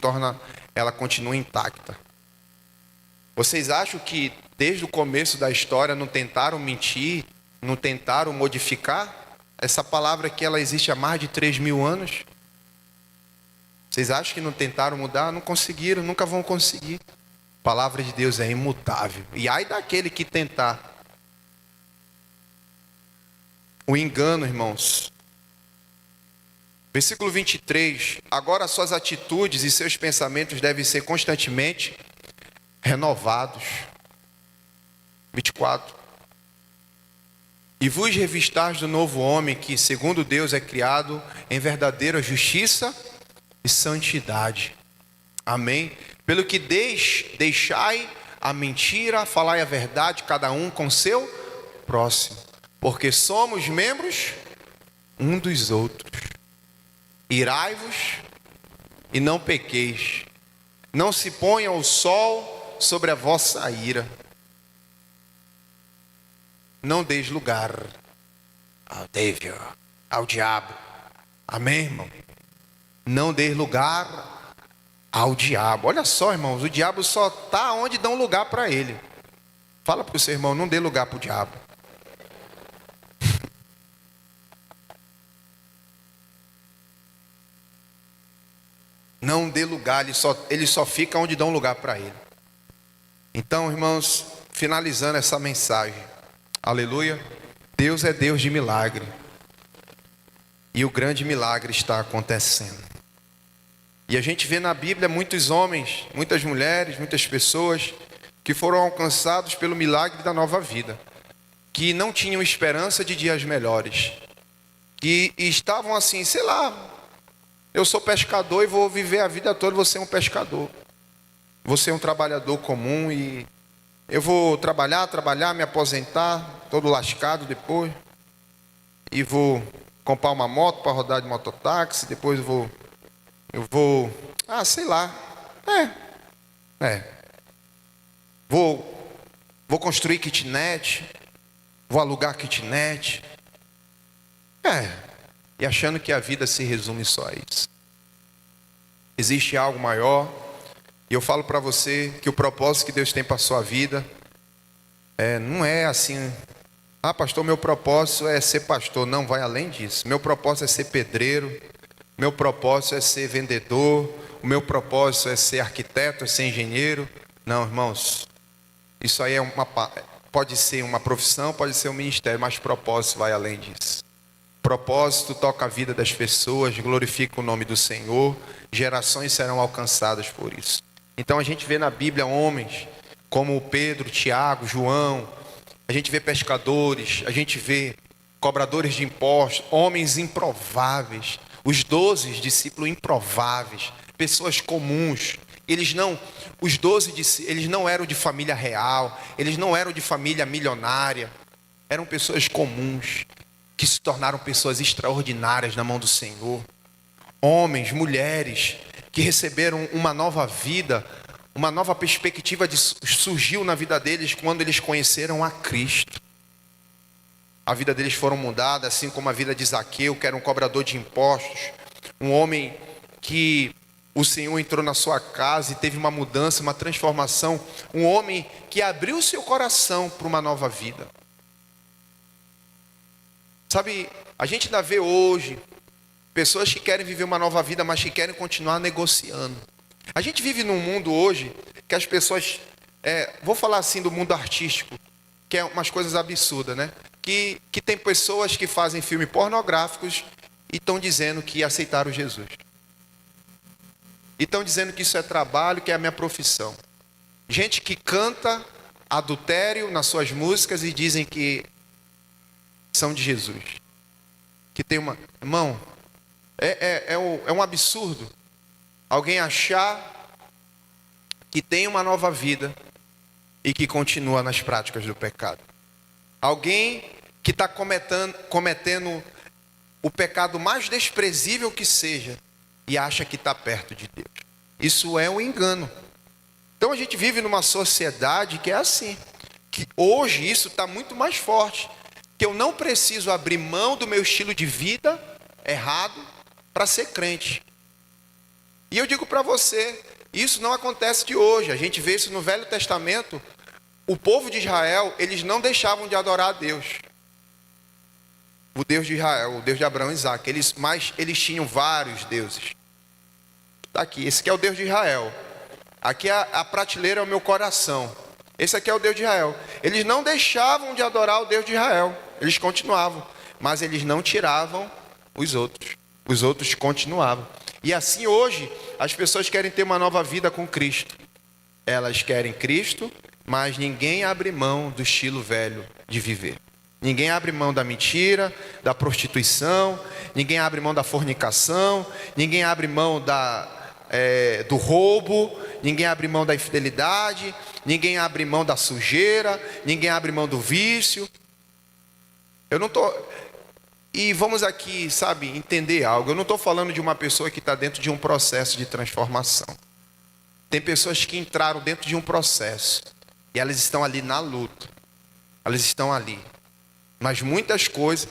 ela continua intacta. Vocês acham que desde o começo da história não tentaram mentir, não tentaram modificar? Essa palavra aqui, ela existe há mais de 3.000 anos. Vocês acham que não tentaram mudar? Não conseguiram, nunca vão conseguir. A palavra de Deus é imutável. E ai daquele que tentar. O engano, irmãos. Versículo 23. Agora suas atitudes e seus pensamentos devem ser constantemente renovados. 24. E vos revistais do novo homem, que segundo Deus é criado em verdadeira justiça e santidade. Amém? Pelo que deixai a mentira, falai a verdade, cada um com seu próximo. Porque somos membros um dos outros. Irai-vos e não pequeis. Não se ponha o sol sobre a vossa ira. Não deis lugar ao diabo. Amém, irmão? Não deis lugar ao diabo. Olha só, irmãos, o diabo só está onde dão lugar para ele. Fala para o seu irmão, não dê lugar para o diabo. Não dê lugar, ele só fica onde dão lugar para ele. Então, irmãos, finalizando essa mensagem. Aleluia. Deus é Deus de milagre. E o grande milagre está acontecendo. E a gente vê na Bíblia muitos homens, muitas mulheres, muitas pessoas que foram alcançados pelo milagre da nova vida, que não tinham esperança de dias melhores, que estavam assim, sei lá, eu sou pescador e vou viver a vida toda, vou ser um pescador, vou ser um trabalhador comum e eu vou trabalhar, me aposentar, todo lascado depois. E vou comprar uma moto para rodar de mototáxi. Depois eu vou, sei lá. É, vou construir kitnet, vou alugar kitnet. E achando que a vida se resume só a isso. Existe algo maior. E eu falo para você que o propósito que Deus tem para a sua vida não é assim: ah, pastor, meu propósito é ser pastor. Não, vai além disso. Meu propósito é ser pedreiro. Meu propósito é ser vendedor. O meu propósito é ser arquiteto, é ser engenheiro. Não, irmãos, isso aí pode ser uma profissão, pode ser um ministério, mas propósito vai além disso. Propósito toca a vida das pessoas, glorifica o nome do Senhor, gerações serão alcançadas por isso. Então a gente vê na Bíblia homens como Pedro, Tiago, João, a gente vê pescadores, a gente vê cobradores de impostos, homens improváveis, os 12 discípulos improváveis, pessoas comuns. Os 12 eles não eram de família real, eles não eram de família milionária, eram pessoas comuns, que se tornaram pessoas extraordinárias na mão do Senhor. Homens, mulheres, que receberam uma nova vida, uma nova perspectiva surgiu na vida deles quando eles conheceram a Cristo. A vida deles foram mudada, assim como a vida de Zaqueu, que era um cobrador de impostos. Um homem que o Senhor entrou na sua casa e teve uma mudança, uma transformação. Um homem que abriu seu coração para uma nova vida. Sabe, a gente ainda vê hoje pessoas que querem viver uma nova vida, mas que querem continuar negociando. A gente vive num mundo hoje que as pessoas, vou falar assim do mundo artístico, que é umas coisas absurdas, né? Que tem pessoas que fazem filmes pornográficos e estão dizendo que aceitaram Jesus. E estão dizendo que isso é trabalho, que é a minha profissão. Gente que canta adultério nas suas músicas e dizem que são de Jesus. Que tem uma... Irmão, é um absurdo alguém achar que tem uma nova vida e que continua nas práticas do pecado. Alguém que está cometendo o pecado mais desprezível que seja e acha que está perto de Deus. Isso é um engano. Então a gente vive numa sociedade que é assim, que hoje isso está muito mais forte, que eu não preciso abrir mão do meu estilo de vida errado para ser crente. E eu digo para você, isso não acontece de hoje. A gente vê isso no Velho Testamento. O povo de Israel, eles não deixavam de adorar a Deus. O Deus de Israel, o Deus de Abraão e Isaac. Mas eles tinham vários deuses. Está aqui, esse aqui é o Deus de Israel. Aqui a prateleira é o meu coração. Esse aqui é o Deus de Israel. Eles não deixavam de adorar o Deus de Israel. Eles continuavam. Mas eles não tiravam os outros. Os outros continuavam. E assim hoje, as pessoas querem ter uma nova vida com Cristo. Elas querem Cristo, mas ninguém abre mão do estilo velho de viver. Ninguém abre mão da mentira, da prostituição, ninguém abre mão da fornicação, ninguém abre mão do roubo, ninguém abre mão da infidelidade, ninguém abre mão da sujeira, ninguém abre mão do vício. E vamos aqui, entender algo. Eu não estou falando de uma pessoa que está dentro de um processo de transformação. Tem pessoas que entraram dentro de um processo e elas estão ali na luta. Elas estão ali. Mas muitas coisas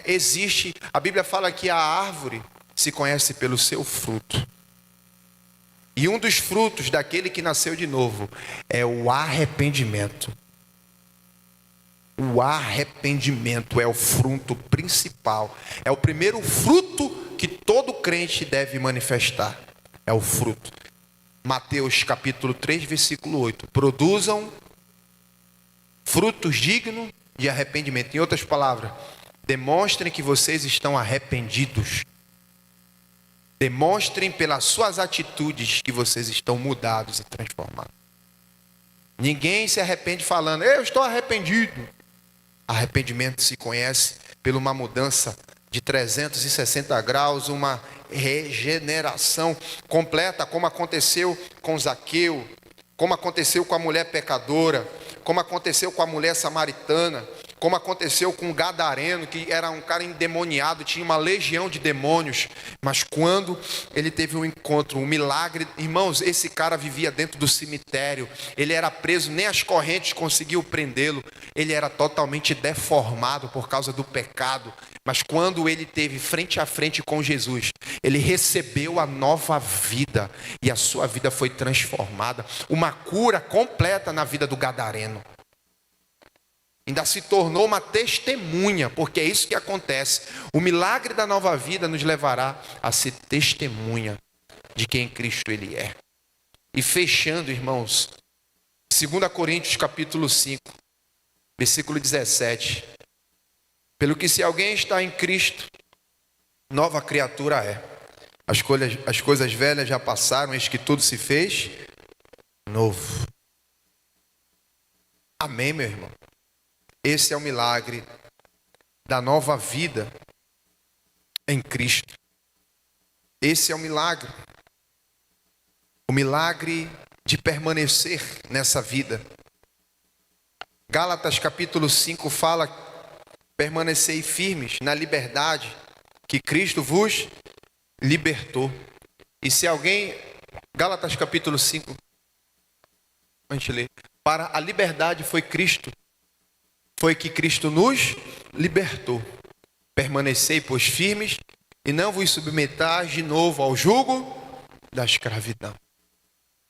existe. A Bíblia fala que a árvore se conhece pelo seu fruto. E um dos frutos daquele que nasceu de novo é o arrependimento. O arrependimento é o fruto principal. É o primeiro fruto que todo crente deve manifestar. É o fruto. Mateus capítulo 3, versículo 8. Produzam frutos dignos de arrependimento. Em outras palavras, demonstrem que vocês estão arrependidos. Demonstrem pelas suas atitudes que vocês estão mudados e transformados. Ninguém se arrepende falando, eu estou arrependido. Arrependimento se conhece por uma mudança de 360 graus, uma regeneração completa, como aconteceu com Zaqueu, como aconteceu com a mulher pecadora, como aconteceu com a mulher samaritana, como aconteceu com o gadareno, que era um cara endemoniado, tinha uma legião de demônios, mas quando ele teve um encontro, um milagre, irmãos, esse cara vivia dentro do cemitério, ele era preso, nem as correntes conseguiam prendê-lo, ele era totalmente deformado por causa do pecado, mas quando ele teve frente a frente com Jesus, ele recebeu a nova vida, e a sua vida foi transformada, uma cura completa na vida do gadareno. Ainda se tornou uma testemunha, porque é isso que acontece. O milagre da nova vida nos levará a ser testemunha de quem Cristo ele é. E fechando, irmãos, 2 Coríntios capítulo 5, versículo 17. Pelo que se alguém está em Cristo, nova criatura é. As coisas velhas já passaram, eis que tudo se fez novo. Amém, meu irmão? Esse é o milagre da nova vida em Cristo. Esse é o milagre. O milagre de permanecer nessa vida. Gálatas capítulo 5 fala: permanecei firmes na liberdade que Cristo vos libertou. E se alguém, Gálatas capítulo 5, a gente lê, para a liberdade foi que Cristo nos libertou. Permanecei, pois, firmes, e não vos submetais de novo ao jugo da escravidão.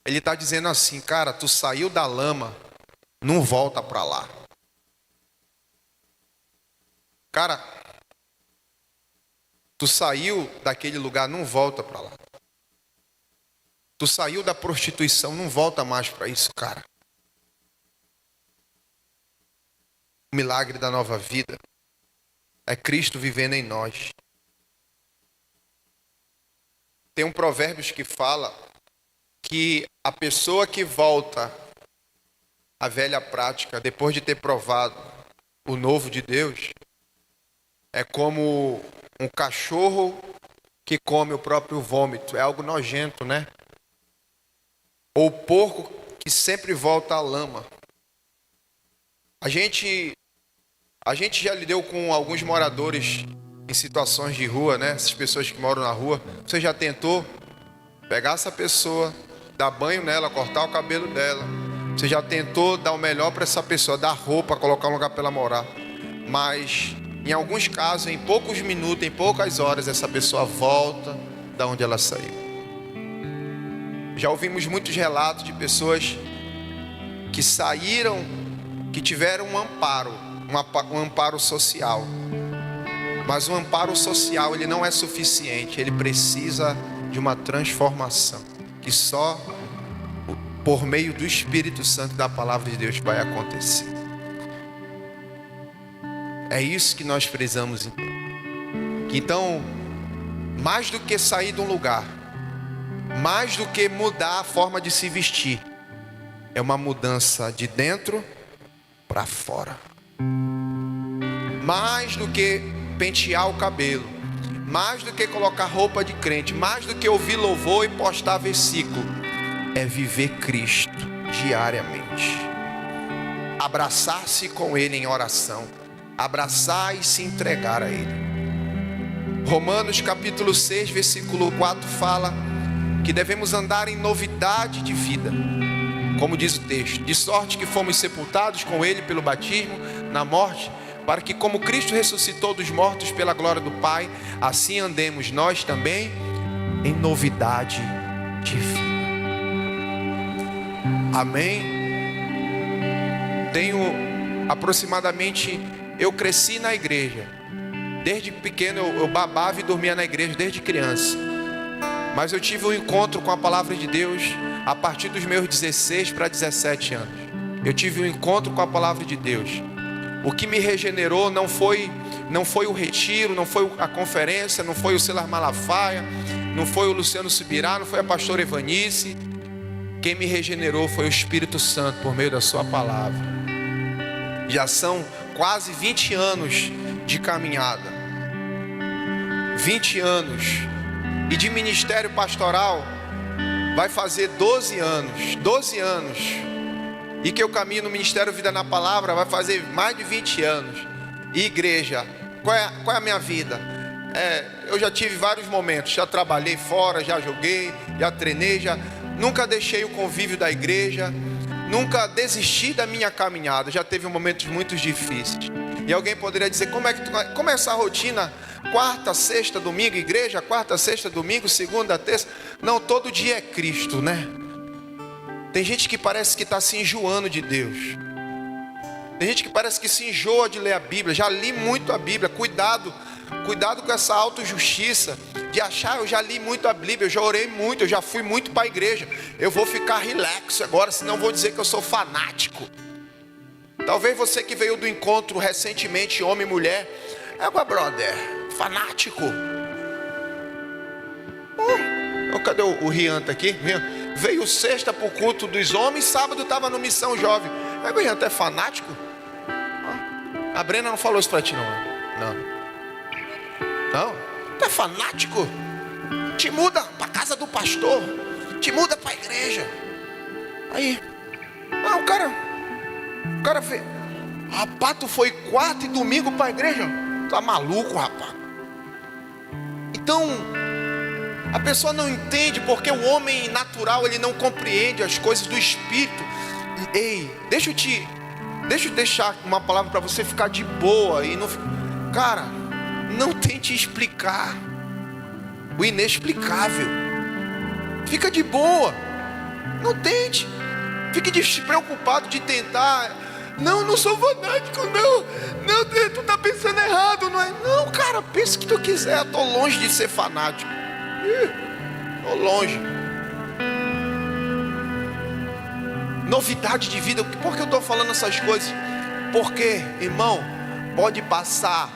Ele está dizendo assim, cara, tu saiu da lama, não volta para lá. Cara, tu saiu daquele lugar, não volta para lá. Tu saiu da prostituição, não volta mais para isso, cara. O milagre da nova vida é Cristo vivendo em nós. Tem um Provérbios que fala que a pessoa que volta à velha prática, depois de ter provado o novo de Deus, é como um cachorro que come o próprio vômito. É algo nojento, né? Ou o porco que sempre volta à lama. A gente já lidou com alguns moradores em situações de rua, né? Essas pessoas que moram na rua. Você já tentou pegar essa pessoa, dar banho nela, cortar o cabelo dela? Você já tentou dar o melhor para essa pessoa, dar roupa, colocar um lugar para ela morar? Mas, em alguns casos, em poucos minutos, em poucas horas, essa pessoa volta da onde ela saiu. Já ouvimos muitos relatos de pessoas que saíram, que tiveram um amparo social. Mas o amparo social, ele não é suficiente, ele precisa de uma transformação, que só por meio do Espírito Santo e da palavra de Deus vai acontecer. É isso que nós precisamos entender. Então, mais do que sair de um lugar, mais do que mudar a forma de se vestir, é uma mudança de dentro para fora. Mais do que pentear o cabelo, mais do que colocar roupa de crente, mais do que ouvir louvor e postar versículo, é viver Cristo diariamente. Abraçar-se com Ele em oração, abraçar e se entregar a Ele. Romanos capítulo 6, versículo 4 fala que devemos andar em novidade de vida, como diz o texto, de sorte que fomos sepultados com Ele pelo batismo na morte, para que como Cristo ressuscitou dos mortos pela glória do Pai, assim andemos nós também em novidade de vida. Amém? Tenho aproximadamente, eu cresci na igreja, desde pequeno eu babava e dormia na igreja desde criança, mas eu tive um encontro com a palavra de Deus a partir dos meus 16 para 17 anos. Eu tive um encontro com a palavra de Deus. O que me regenerou não foi o retiro, não foi a conferência, não foi o Silas Malafaia, não foi o Luciano Subirá, não foi a pastora Evanice. Quem me regenerou foi o Espírito Santo por meio da sua palavra. Já são quase 20 anos de caminhada. 20 anos. E de ministério pastoral vai fazer 12 anos. 12 anos. e que eu caminho no Ministério Vida na Palavra vai fazer mais de 20 anos. E igreja, qual é a minha vida? Eu já tive vários momentos, já trabalhei fora, já joguei, já treinei, nunca deixei o convívio da igreja, nunca desisti da minha caminhada, já teve momentos muito difíceis. E alguém poderia dizer, como é essa rotina? Quarta, sexta, domingo, igreja, quarta, sexta, domingo, segunda, terça. Não, todo dia é Cristo, né? Tem gente que parece que está se enjoando de Deus. Tem gente que parece que se enjoa de ler a Bíblia. Já li muito a Bíblia. Cuidado com essa autojustiça de achar, eu já li muito a Bíblia, eu já orei muito, eu já fui muito para a igreja, eu vou ficar relax agora, senão vou dizer que eu sou fanático. Talvez você que veio do encontro recentemente, homem e mulher, brother, fanático. Cadê o Rian? Tá aqui? Veio sexta para o culto dos homens, sábado estava no Missão Jovem. O Rian, tu é fanático? A Brena não falou isso para ti, não, tu é fanático? Te muda para casa do pastor, te muda para a igreja. Aí, o cara fez, rapaz, tu foi quarta e domingo para a igreja? Tu é maluco, rapaz. Então, a pessoa não entende, porque o homem natural, ele não compreende as coisas do Espírito. Ei, deixa eu deixar uma palavra para você ficar de boa e não, cara, não tente explicar o inexplicável. Fica de boa, não tente. Fique despreocupado de tentar. Não sou fanático, não, tu está pensando errado, não é? Não, cara, pensa o que tu quiser. Eu estou longe de ser fanático. Estou longe. Novidade de vida. Por que eu estou falando essas coisas? Porque, irmão, pode passar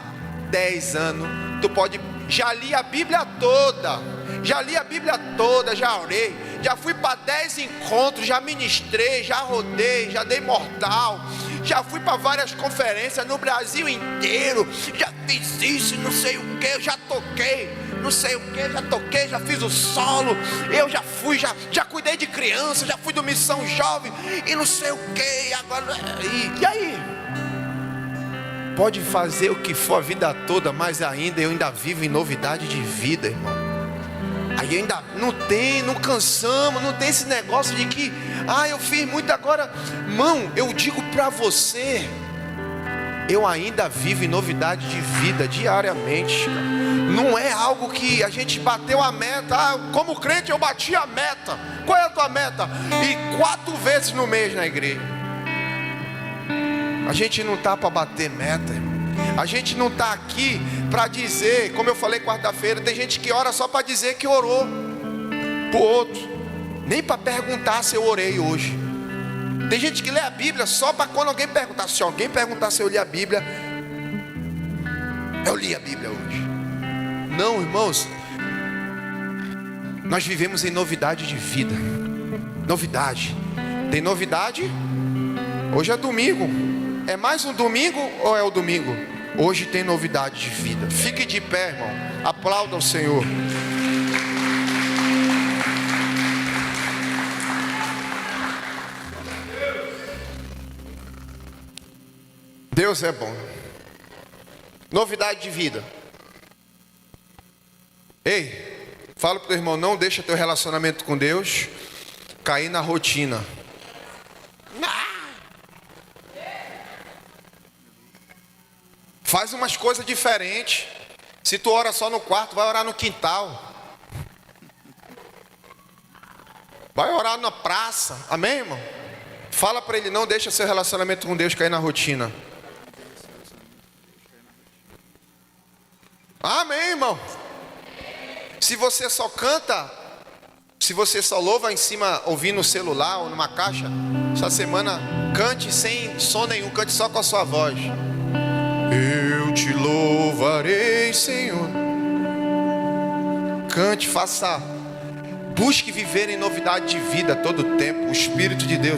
10 anos, tu pode, já li a Bíblia toda, já orei, já fui para 10 encontros, já ministrei, já rodei, já dei mortal, já fui para várias conferências no Brasil inteiro, já fiz isso, não sei o que, eu já toquei, não sei o que, já toquei, já fiz o solo, eu já fui, já cuidei de criança, já fui do Missão Jovem, e não sei o que, agora, e aí? Pode fazer o que for a vida toda, mas eu ainda vivo em novidade de vida, irmão. Aí ainda não cansamos, não tem esse negócio de que, eu fiz muito agora. Irmão, eu digo para você, eu ainda vivo em novidade de vida diariamente, cara. Não é algo que a gente bateu a meta. Como crente eu bati a meta. Qual é a tua meta? E 4 vezes no mês na igreja. A gente não está para bater meta, irmão. A gente não está aqui para dizer, como eu falei quarta-feira, tem gente que ora só para dizer que orou para o outro, nem para perguntar se eu orei hoje. Tem gente que lê a Bíblia só para quando alguém perguntar. Se alguém perguntar se eu li a Bíblia, eu li a Bíblia hoje. Não, irmãos, nós vivemos em novidade de vida. Novidade. Tem novidade? Hoje é domingo. É mais um domingo ou é o domingo? Hoje tem novidade de vida. Fique de pé, irmão. Aplauda o Senhor. Deus é bom. Novidade de vida. Ei, fala para o teu irmão, não deixa teu relacionamento com Deus cair na rotina. Faz umas coisas diferentes. Se tu ora só no quarto, vai orar no quintal. Vai orar na praça. Amém, irmão? Fala para ele, não deixa seu relacionamento com Deus cair na rotina. Amém, irmão? Se você só canta, se você só louva em cima, ouvindo no celular ou numa caixa, essa semana cante sem som nenhum, cante só com a sua voz. Eu te louvarei, Senhor. Cante, busque viver em novidade de vida todo o tempo. O Espírito de Deus